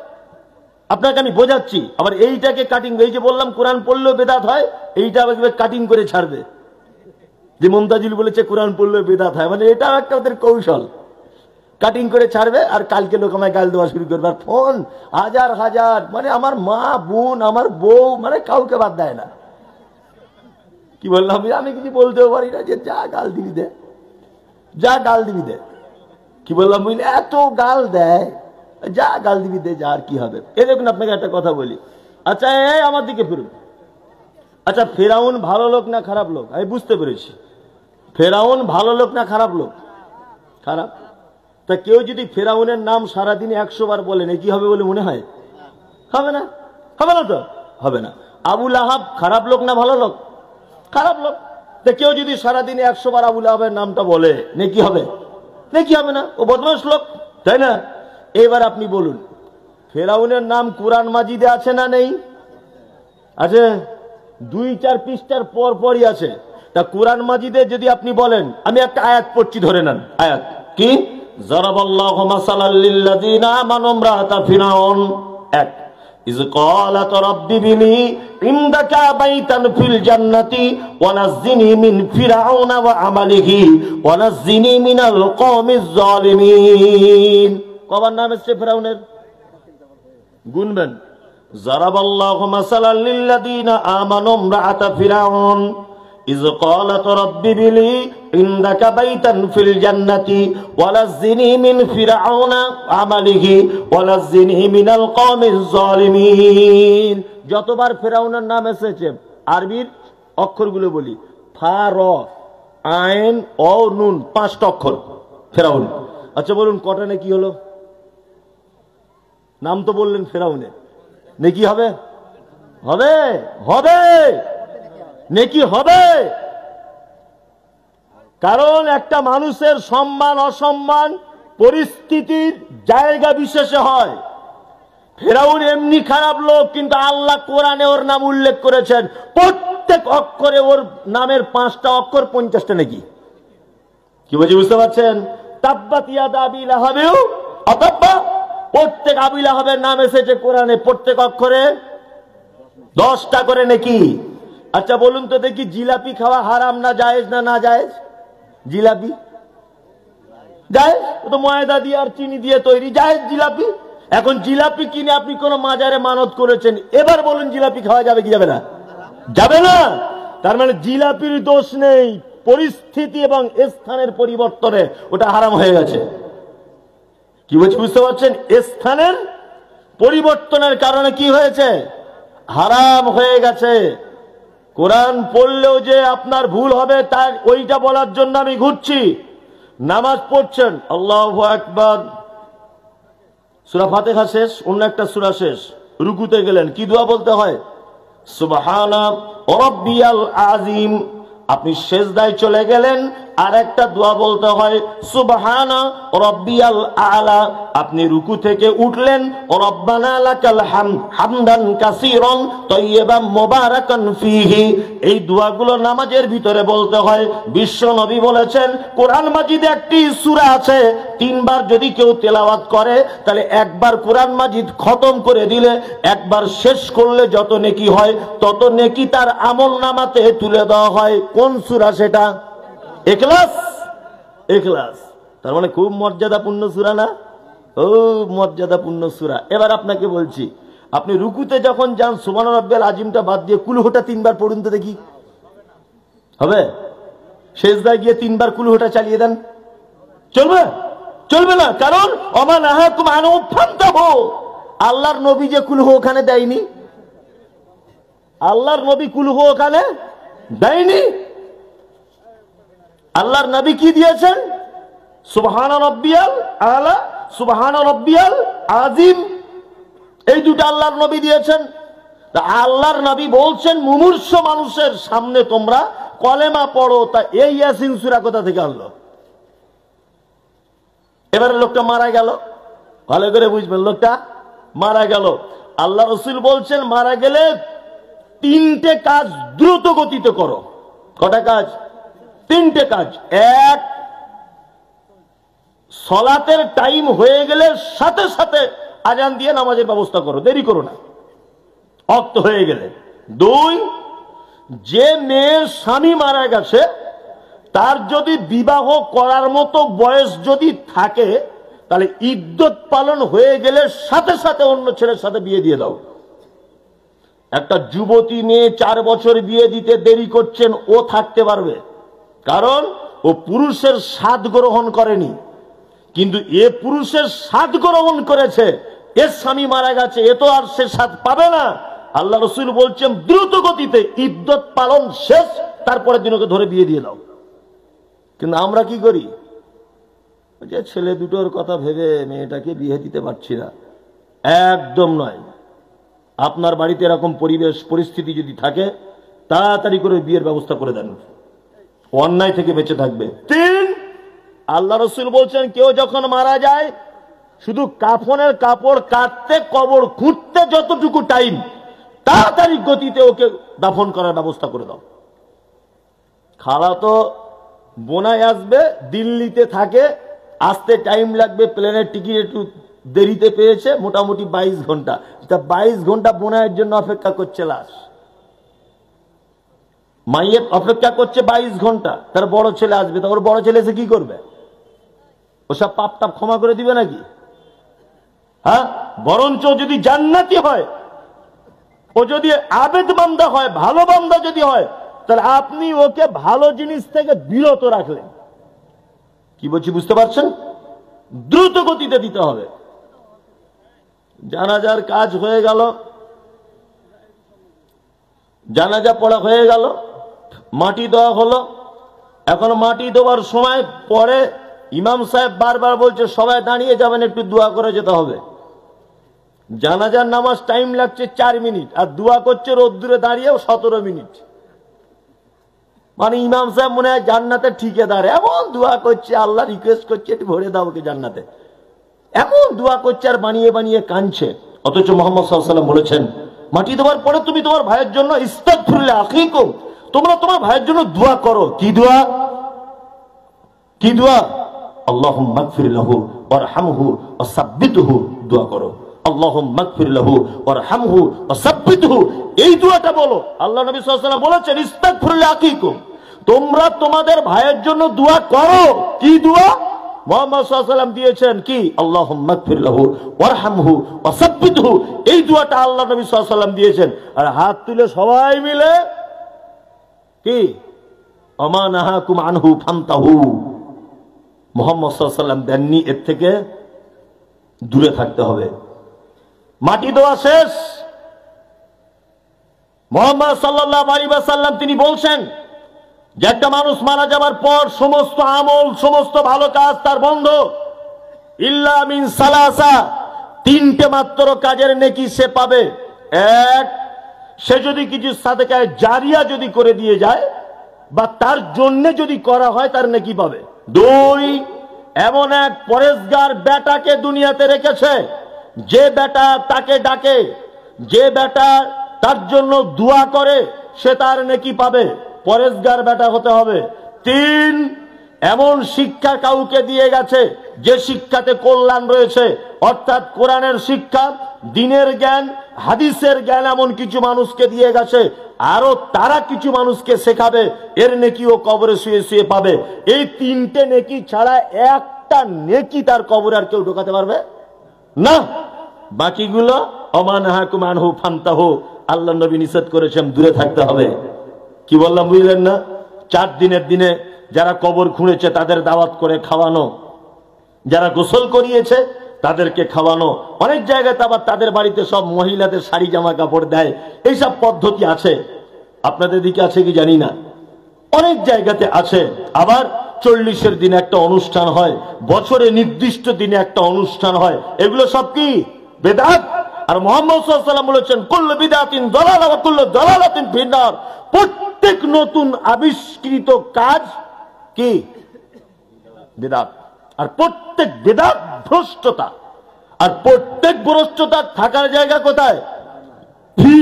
আপনাকে আমি বোঝাচ্ছি। আবার এইটাকে কাটিং, এই যে বললাম কোরআন পড়লেও বেদাত হয়, এইটা কাটিং করে ছাড়বে যে মুমতাজুল বলেছে কোরআন পড়লেও বেদাত হয়, মানে এটাও একটা ওদের কৌশল, কাটিং করে ছাড়বে। আর কালকে লোক আমায় গাল দেওয়া শুরু করবে, আর ফোন হাজার হাজার, মানে আমার মা বোন আমার বউ মানে কাউকে বাদ দেয় না। কি বললাম আমি কিছু বলতেও পারি না, যে যা গাল দিবি দে, যা গাল দিবি দে। কি বললাম বুঝলি, এত গাল দেয়, যা গাল দিবি দে, যা আর কি হবে। এই দেখুন আপনাকে একটা কথা বলি, আচ্ছা এই আমার দিকে ফিরুন। আচ্ছা ফেরাউন ভালো লোক না খারাপ লোক? আমি বুঝতে পেরেছি, ফেরাউন ভালো লোক না খারাপ লোক? খারাপ। তা কেউ যদি ফেরাউনের নাম সারাদিনে 100 বার বলেন, কি হবে বলে মনে হয়? হবে না, হবে না তো, হবে না। আবু লাহাব খারাপ লোক না ভালো লোক? খারাপ লোক। তা কেউ যদি সারাদিনে 100 বার আবু লাহাবের নামটা বলে, নেকি হবে? নেকি হবে না, ও বদমাশ লোক, তাই না? এবার আপনি বলুন, ফেরাউনের নাম কোরআন মাজিদে আছে না নেই? আছে, 2-4 পৃষ্ঠার পর পরই আছে। তা কোরআন মাজিদে যদি আপনি বলেন, আমি একটা আয়াত পড়ছি, ধরে নেন আয়াত কি, যারাবাল্লাহু মাসালাল লিল্লাযিনা আমানু ইমরাতা ফিরাউন, এক, ইয ক্বালাত রাব্বি বিনি ইনদাকা বাইতান ফিল জান্নাতি ওয়া নাজ্জিনি মিন ফিরাউনা ওয়া আমালিহি ওয়া নাজ্জিনি মিনাল কওমিজ জালিমিন। কবার নাম এসেছে ফিরাউনের? গুনবেন, যারাবাল্লাহু মাসালাল লিল্লাযিনা আমানু ইমরাতা ফিরাউন ইয ক্বালাত রাব্বি বিলি ইনদাকা বাইতান ফিল জান্নাতি ওয়া নাজ্জিনি মিন ফিরাউনা ওয়া আমালিহি ওয়া নাজ্জিনি মিনাল কওমিজ জালিমিন। যতবার ফেরাউনের নাম এসেছে, আরবির অক্ষরগুলো বলি, ফা র আইন অ নুন, 5টা অক্ষর ফেরাউন। আচ্ছা বলুন কটা নেকি হলো? নাম তো বললেন ফেরাউনের, নেকি হবে? হবে, হবে, নেকি হবে। কারণ একটা মানুষের সম্মান অসম্মান পরিস্থিতির জায়গা বিশেষে হয়। ফেরাউন এমনি খারাপ লোক, কিন্তু আল্লাহ কোরআনে ওর নাম উল্লেখ করেছেন, প্রত্যেক অক্ষরে ওর নামের 5টা অক্ষর 50টা নাকি। কি বলছি বুঝতে পারছেন? তাব্বাত ইয়াদা আবি লাহাবিউ ওয়া তাব্বা, প্রত্যেক আবি লাহাবের নাম এসেছে কোরআনে, প্রত্যেক অক্ষরে 10টা করে নাকি। আচ্ছা বলুন তো দেখি, জিলাপি খাওয়া হারাম না জায়েজ না না জায়েজ? জিলাপি জায়েজ, তো ময়দা দিয়ে আর চিনি দিয়ে তৈরি, জায়েজ জিলাপি। এখন জিলাপি কিনে আপনি কোন মাজারে মানত করেছেন, এবার বলুন জিলাপি খাওয়া যাবে কি যাবে না? যাবে না। তার মানে জিলাপির দোষ নেই, পরিস্থিতি এবং স্থানের পরিবর্তনে ওটা হারাম হয়ে গেছে। কি বলছি বুঝতে পারছেন? স্থানের পরিবর্তনের কারণে কি হয়েছে? হারাম হয়ে গেছে। কোরআন পড়লেও যে আপনার ভুল হবে তার ওইটা বলার জন্য আমি ঘুরছি। নামাজ পড়ছেন, আল্লাহু আকবার, সূরা ফাতিহা শেষ, অন্য একটা সূরা শেষ, রুকুতে গেলেন, কি দোয়া বলতে হয়? সুবহানা রাব্বিয়াল আযীম। আপনি সেজদায় চলে গেলেন, আর একটা দোয়া বলতে হয় সুবহানা রাব্বিয়াল আলা। আপনি রুকু থেকে উঠলেন, রব্বানা লাকাল হামদ হামদান কাসীরান তাইয়্যিবান মুবারাকান ফীহি। এই দোয়াগুলো নামাজের ভিতরে বলতে হয়। বিশ্ব নবী বলেছেন, কোরআন মাজিদে একটি সূরা আছে, 3 বার যদি কেউ তেলাওয়াত করে, তাহলে একবার কোরআন মাজিদ খতম করে দিলে, একবার শেষ করলে যত নেকি হয় তত নেকি তার আমলনামাতে তুলে দেওয়া হয়। কোন সূরা সেটা? ইখলাস। ইখলাস, তার মানে খুব মর্যাদাপূর্ণ সূরা না? ও মর্যাদাপূর্ণ সূরা। এবার আপনাকে বলছি, আপনি রুকুতে যখন যান, সুবহান রাব্বিয়াল আযীমটা বাদ দিয়ে কুলহুটা 3 বার পড়ুন তো দেখি, হবে? সেজদায় গিয়ে 3 বার কুলহুটা চালিয়ে দেন, চলবে? চলবে না। কারণ ওমা নাহাকুম আনহু ফান্তাহু, আল্লাহর নবী যে কুলহু ওখানে দেয়নি, আল্লাহর নবী কুলহু ওখানে দেয়নি। আল্লাহর নবী কি দিয়েছেন? সুবহান রাব্বিয়াল আলা, সুবহান রাব্বিয়াল আযীম, এই দুটো আল্লাহর নবী দিয়েছেন। তা আল্লাহর নবী বলছেন, মুমূর্ষ মানুষের সামনে তোমরা কলেমা পড়ো। তা এই ইয়াসিন সূরা কোথা থেকে আনলো? এবারে লোকটা মারা গেল, ভালো করে বুঝবেন, লোকটা মারা গেল। আল্লাহ রাসূল বলছেন, মারা গেলে 3টে কাজ দ্রুত গতিতে করো। কটা কাজ? তিনটে কাজ। এক, সলাতের টাইম হয়ে গেলে সাথে সাথে আজান দিয়ে নামাজের ব্যবস্থা করো, দেরি করো না ওয়াক্ত হয়ে গেলে। দুই, যে মেয়ের স্বামী মারা গেছে তার যদি বিবাহ করার মতো বয়স যদি থাকে তাহলে ইদ্যত পালন হয়ে গেলে সাথে সাথে অন্য ছেলের সাথে বিয়ে দিয়ে দাও। একটা যুবতী মেয়ে 4 বছর বিয়ে দিতে দেরি করছেন, ও থাকতে পারবে, কারণ ও পুরুষের স্বাদ গ্রহণ করেনি। কিন্তু এ পুরুষের স্বাদ গ্রহণ করেছে, এর স্বামী মারা গেছে, এ তো আর সে স্বাদ পাবে না। আল্লাহ রসুল বলছেন দ্রুত গতিতে ইদ্যত পালন শেষ, তারপরে দিন ওকে ধরে বিয়ে দিয়ে দাও। কিন্তু আমরা কি করি? যে ছেলে দুটোর কথা ভেবে মেয়েটাকে বিয়ে দিতে পারছি না। একদম নয়। আপনার বাড়িতে এরকম পরিবেশ পরিস্থিতি যদি থাকে তাড়াতাড়ি করে বিয়ের ব্যবস্থা করে দেন, অন্যায় থেকে বেঁচে থাকবে। তিন, আল্লাহ রসুল বলছেন কেউ যখন মারা যায় শুধু কাফনের কাপড় কাটতে কবর খুঁড়তে যতটুকু টাইম, তাড়াতাড়ি গতিতে ওকে দাফন করার ব্যবস্থা করে দাও। খালা তো বোনায় আসবে, দিল্লিতে থাকে, আসতে টাইম লাগবে, প্লেনের টিকিট একটু দেরিতে পেয়েছে, মোটামুটি 22 ঘন্টা। তা 22 ঘন্টা বোনায়ের জন্য অপেক্ষা করছে লাশ, মাইয়ের অপেক্ষা করছে 22 ঘন্টা। তার বড় ছেলে আসবে, তা ওর বড় ছেলে এসে কি করবে? ওসব পাপ টাপ ক্ষমা করে দিবে নাকি? হ্যাঁ, বরঞ্চ যদি জান্নাতি হয়, ও যদি আবেদ বান্দা হয়, ভালো বান্দা যদি হয়, তাহলে আপনি ওকে ভালো জিনিস থেকে বিরত রাখলেন। কি বলছি বুঝতে পারছেন? দ্রুত গতিতে দিতে হবে। জানাজার কাজ হয়ে গেল, জানাজা পড়া হয়ে গেল, মাটি দেওয়া হলো। এখন মাটি দেওয়ার সময় পরে ইমাম সাহেব বারবার বলছে সবাই দাঁড়িয়ে যাবেন, একটু দোয়া করে যেতে হবে। জানাজার নামাজ টাইম লাগছে 4 মিনিট, আর দোয়া করছে রোদ্দুরে দাঁড়িয়েও 17 মিনিট। মানে ইমাম সাহেব মনে হয় জান্নাতে ঠিকাদার, এমন দোয়া করছে, আল্লাহ রিকোয়েস্ট করছে একটু ভরে দাও ওকে জান্নাতে, এমন দোয়া করছে আর বানিয়ে বানিয়ে কাঁদছে। অথচ মুহাম্মদ সাল্লাল্লাহু আলাইহি ওয়াসাল্লাম বলেছেন মাটি দেওয়ার পরে তুমি তোমার ভাইয়ের জন্য ইস্তাগফির লিআখিকুম, তোমরা তোমার ভাইয়ের জন্য দোয়া করো। কি দোয়া? কি দোয়া? আল্লাহুম্মা মাগফির লাহু ওয়ারহামহু ওয়াসাব্বিতহু, দোয়া করো আল্লাহুম্মা মাগফির লাহু ওয়ারহামহু ওয়াসাব্বিতহু। এই দোয়াটা বলো। আল্লাহ নবী সাল্লাল্লাহু আলাইহি ওয়াসাল্লাম বলেছেন ইস্তাগফির লিআখিকুম, তোমরা তোমাদের ভাইয়ের জন্য দোয়া করো। কি দোয়া? মুহাম্মদ সাল্লাল্লাহু আলাইহি ওয়াসাল্লাম দিয়েছেন কি? আল্লাহুম্মা মাগফির লাহু ওয়ারহামহু ওয়াসাব্বিতহু। এই দোয়াটা আল্লাহ নবী সাল্লাল্লাহু আলাইহি ওয়াসাল্লাম দিয়েছেন। আর হাত তুলে সবাই মিলে কি আমা নাহাকুম আনহু ফান্তাহু, মুহাম্মদ সাল্লাল্লাহু আলাইহি ওয়াসাল্লাম দেননি, এর থেকে দূরে থাকতে হবে। মাটি দেওয়া শেষ, মুহাম্মদ সাল্লাল্লাহু আলাইহি ওয়াসাল্লাম তিনি বলছেন যে একটা মানুষ মারা যাবার পর সমস্ত আমল, সমস্ত ভালো কাজ তার বন্ধ, ইল্লা মিন সালাসা, 3টে মাত্র কাজের নেকি সে পাবে। এক, সে যদি কিছু সাদকায়ে জারিয়া যদি করে দিয়ে যায় বা তার জন্য যদি করা হয় তার নেকি পাবে। 2, এমন এক পরেশগার বেটাকে দুনিয়াতে রেখেছে, যে বেটা তাকে ডাকে, যে বেটা তার জন্য দোয়া করে, সে তার নেকি পাবে। পরেশগার বেটা হতে হবে। 3, এমন শিক্ষা কাউকে দিয়ে গেছে যে শিক্ষাতে কল্যাণ রয়েছে, অর্থাৎ কোরআনের শিক্ষা, দ্বীনের জ্ঞান, হাদিসের জ্ঞান এমন কিছু মানুষকে দিয়ে গেছে, আরো তারা কিছু মানুষকে শেখাবে, এর নেকি ও কবরে শুয়ে শুয়ে পাবে। এই 3টে নেকি ছাড়া একটা নেকি তার কবরে আর কেউ ঢোকাতে পারবে না। বাকিগুলো আমা নাহাকুম আনহু ফান্তাহু, আল্লাহ নবী নিষেধ করেছেন দূরে থাকতে হবে। কি বললাম বুঝলেন না? 4 দিনের দিনে যারা কবর খুঁড়েছে তাদের দাওয়াত করে খাওয়ানো, যারা গোসল করিয়েছে তাদেরকে খাওয়ানো, অনেক জায়গাতে আবার তাদের বাড়িতে সব মহিলাদের শাড়ি জামা কাপড় দেয়, এইসব পদ্ধতি আছে। আপনাদের দিকে আছে কি জানি না, অনেক জায়গাতে আছে। আবার 40-এর দিনে একটা অনুষ্ঠান হয়, বছরে নির্দিষ্ট দিনে একটা অনুষ্ঠান হয়, এগুলো সব কি বেদাত। আর মুহাম্মদ সাল্লাল্লাহু আলাইহি ওয়াসাল্লাম বলেছেন কুল্লু বিদআতিন দালালা ওয়া কুল্লু দালালাতিন ফিন্নার, প্রত্যেক নতুন আবিষ্কৃত কাজ কি বেদাত, আর প্রত্যেক বেদাত ভ্রষ্টতা। আর প্রত্যেক ভ্রষ্টতার থাকার জায়গা কোথায়? ফি,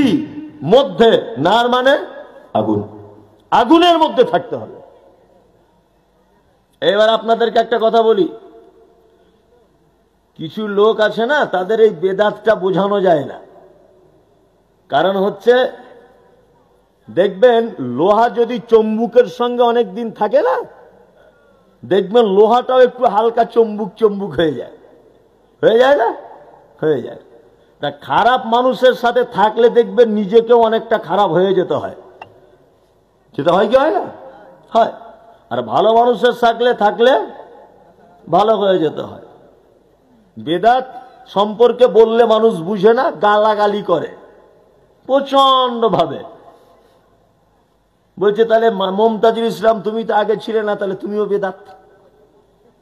মধ্যে, নার মানে আগুন। আগুনের মধ্যে থাকতে হবে। এবার আপনাদেরকে একটা কথা বলি, কিছু লোক আছে না, তাদের এই বেদাতটা বোঝানো যায় না। কারণ হচ্ছে, দেখবেন লোহা যদি চুম্বুকের সঙ্গে অনেক দিন থাকে না, দেখবেন লোহাটাও একটু হালকা চুম্বুক চুম্বুক হয়ে যায় না, হয়ে যায়। তা খারাপ মানুষের সাথে থাকলে দেখবেন নিজেকেও অনেকটা খারাপ হয়ে যেতে হয়। সেটা হয় কি হয় না? হয়। আর ভালো মানুষের থাকলে ভালো হয়ে যেতে হয়। বেদাত সম্পর্কে বললে মানুষ বুঝে না, গালাগালি করে প্রচন্ড ভাবে। বলছে তাহলে মমতাজুল ইসলাম তুমি তো আগে ছিলে না, তাহলে তুমিও বেদাত,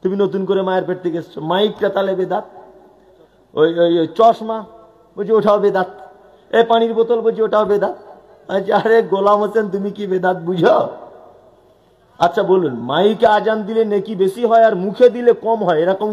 তুমি নতুন করে মায়ের পেট থেকে এসছো। মাইকটা তাহলে বেদাত, ওই চশমা বলছি ওটাও বেদাত, এই পানির বোতল বলছি ওটাও বেদাত। আরে গোলাম হোসেন, তুমি কি বেদাত বুঝো? আচ্ছা বলুন, মাইকে আজান দিলে নেকি বেশি হয় আর মুখে দিলে কম হয়, এরকম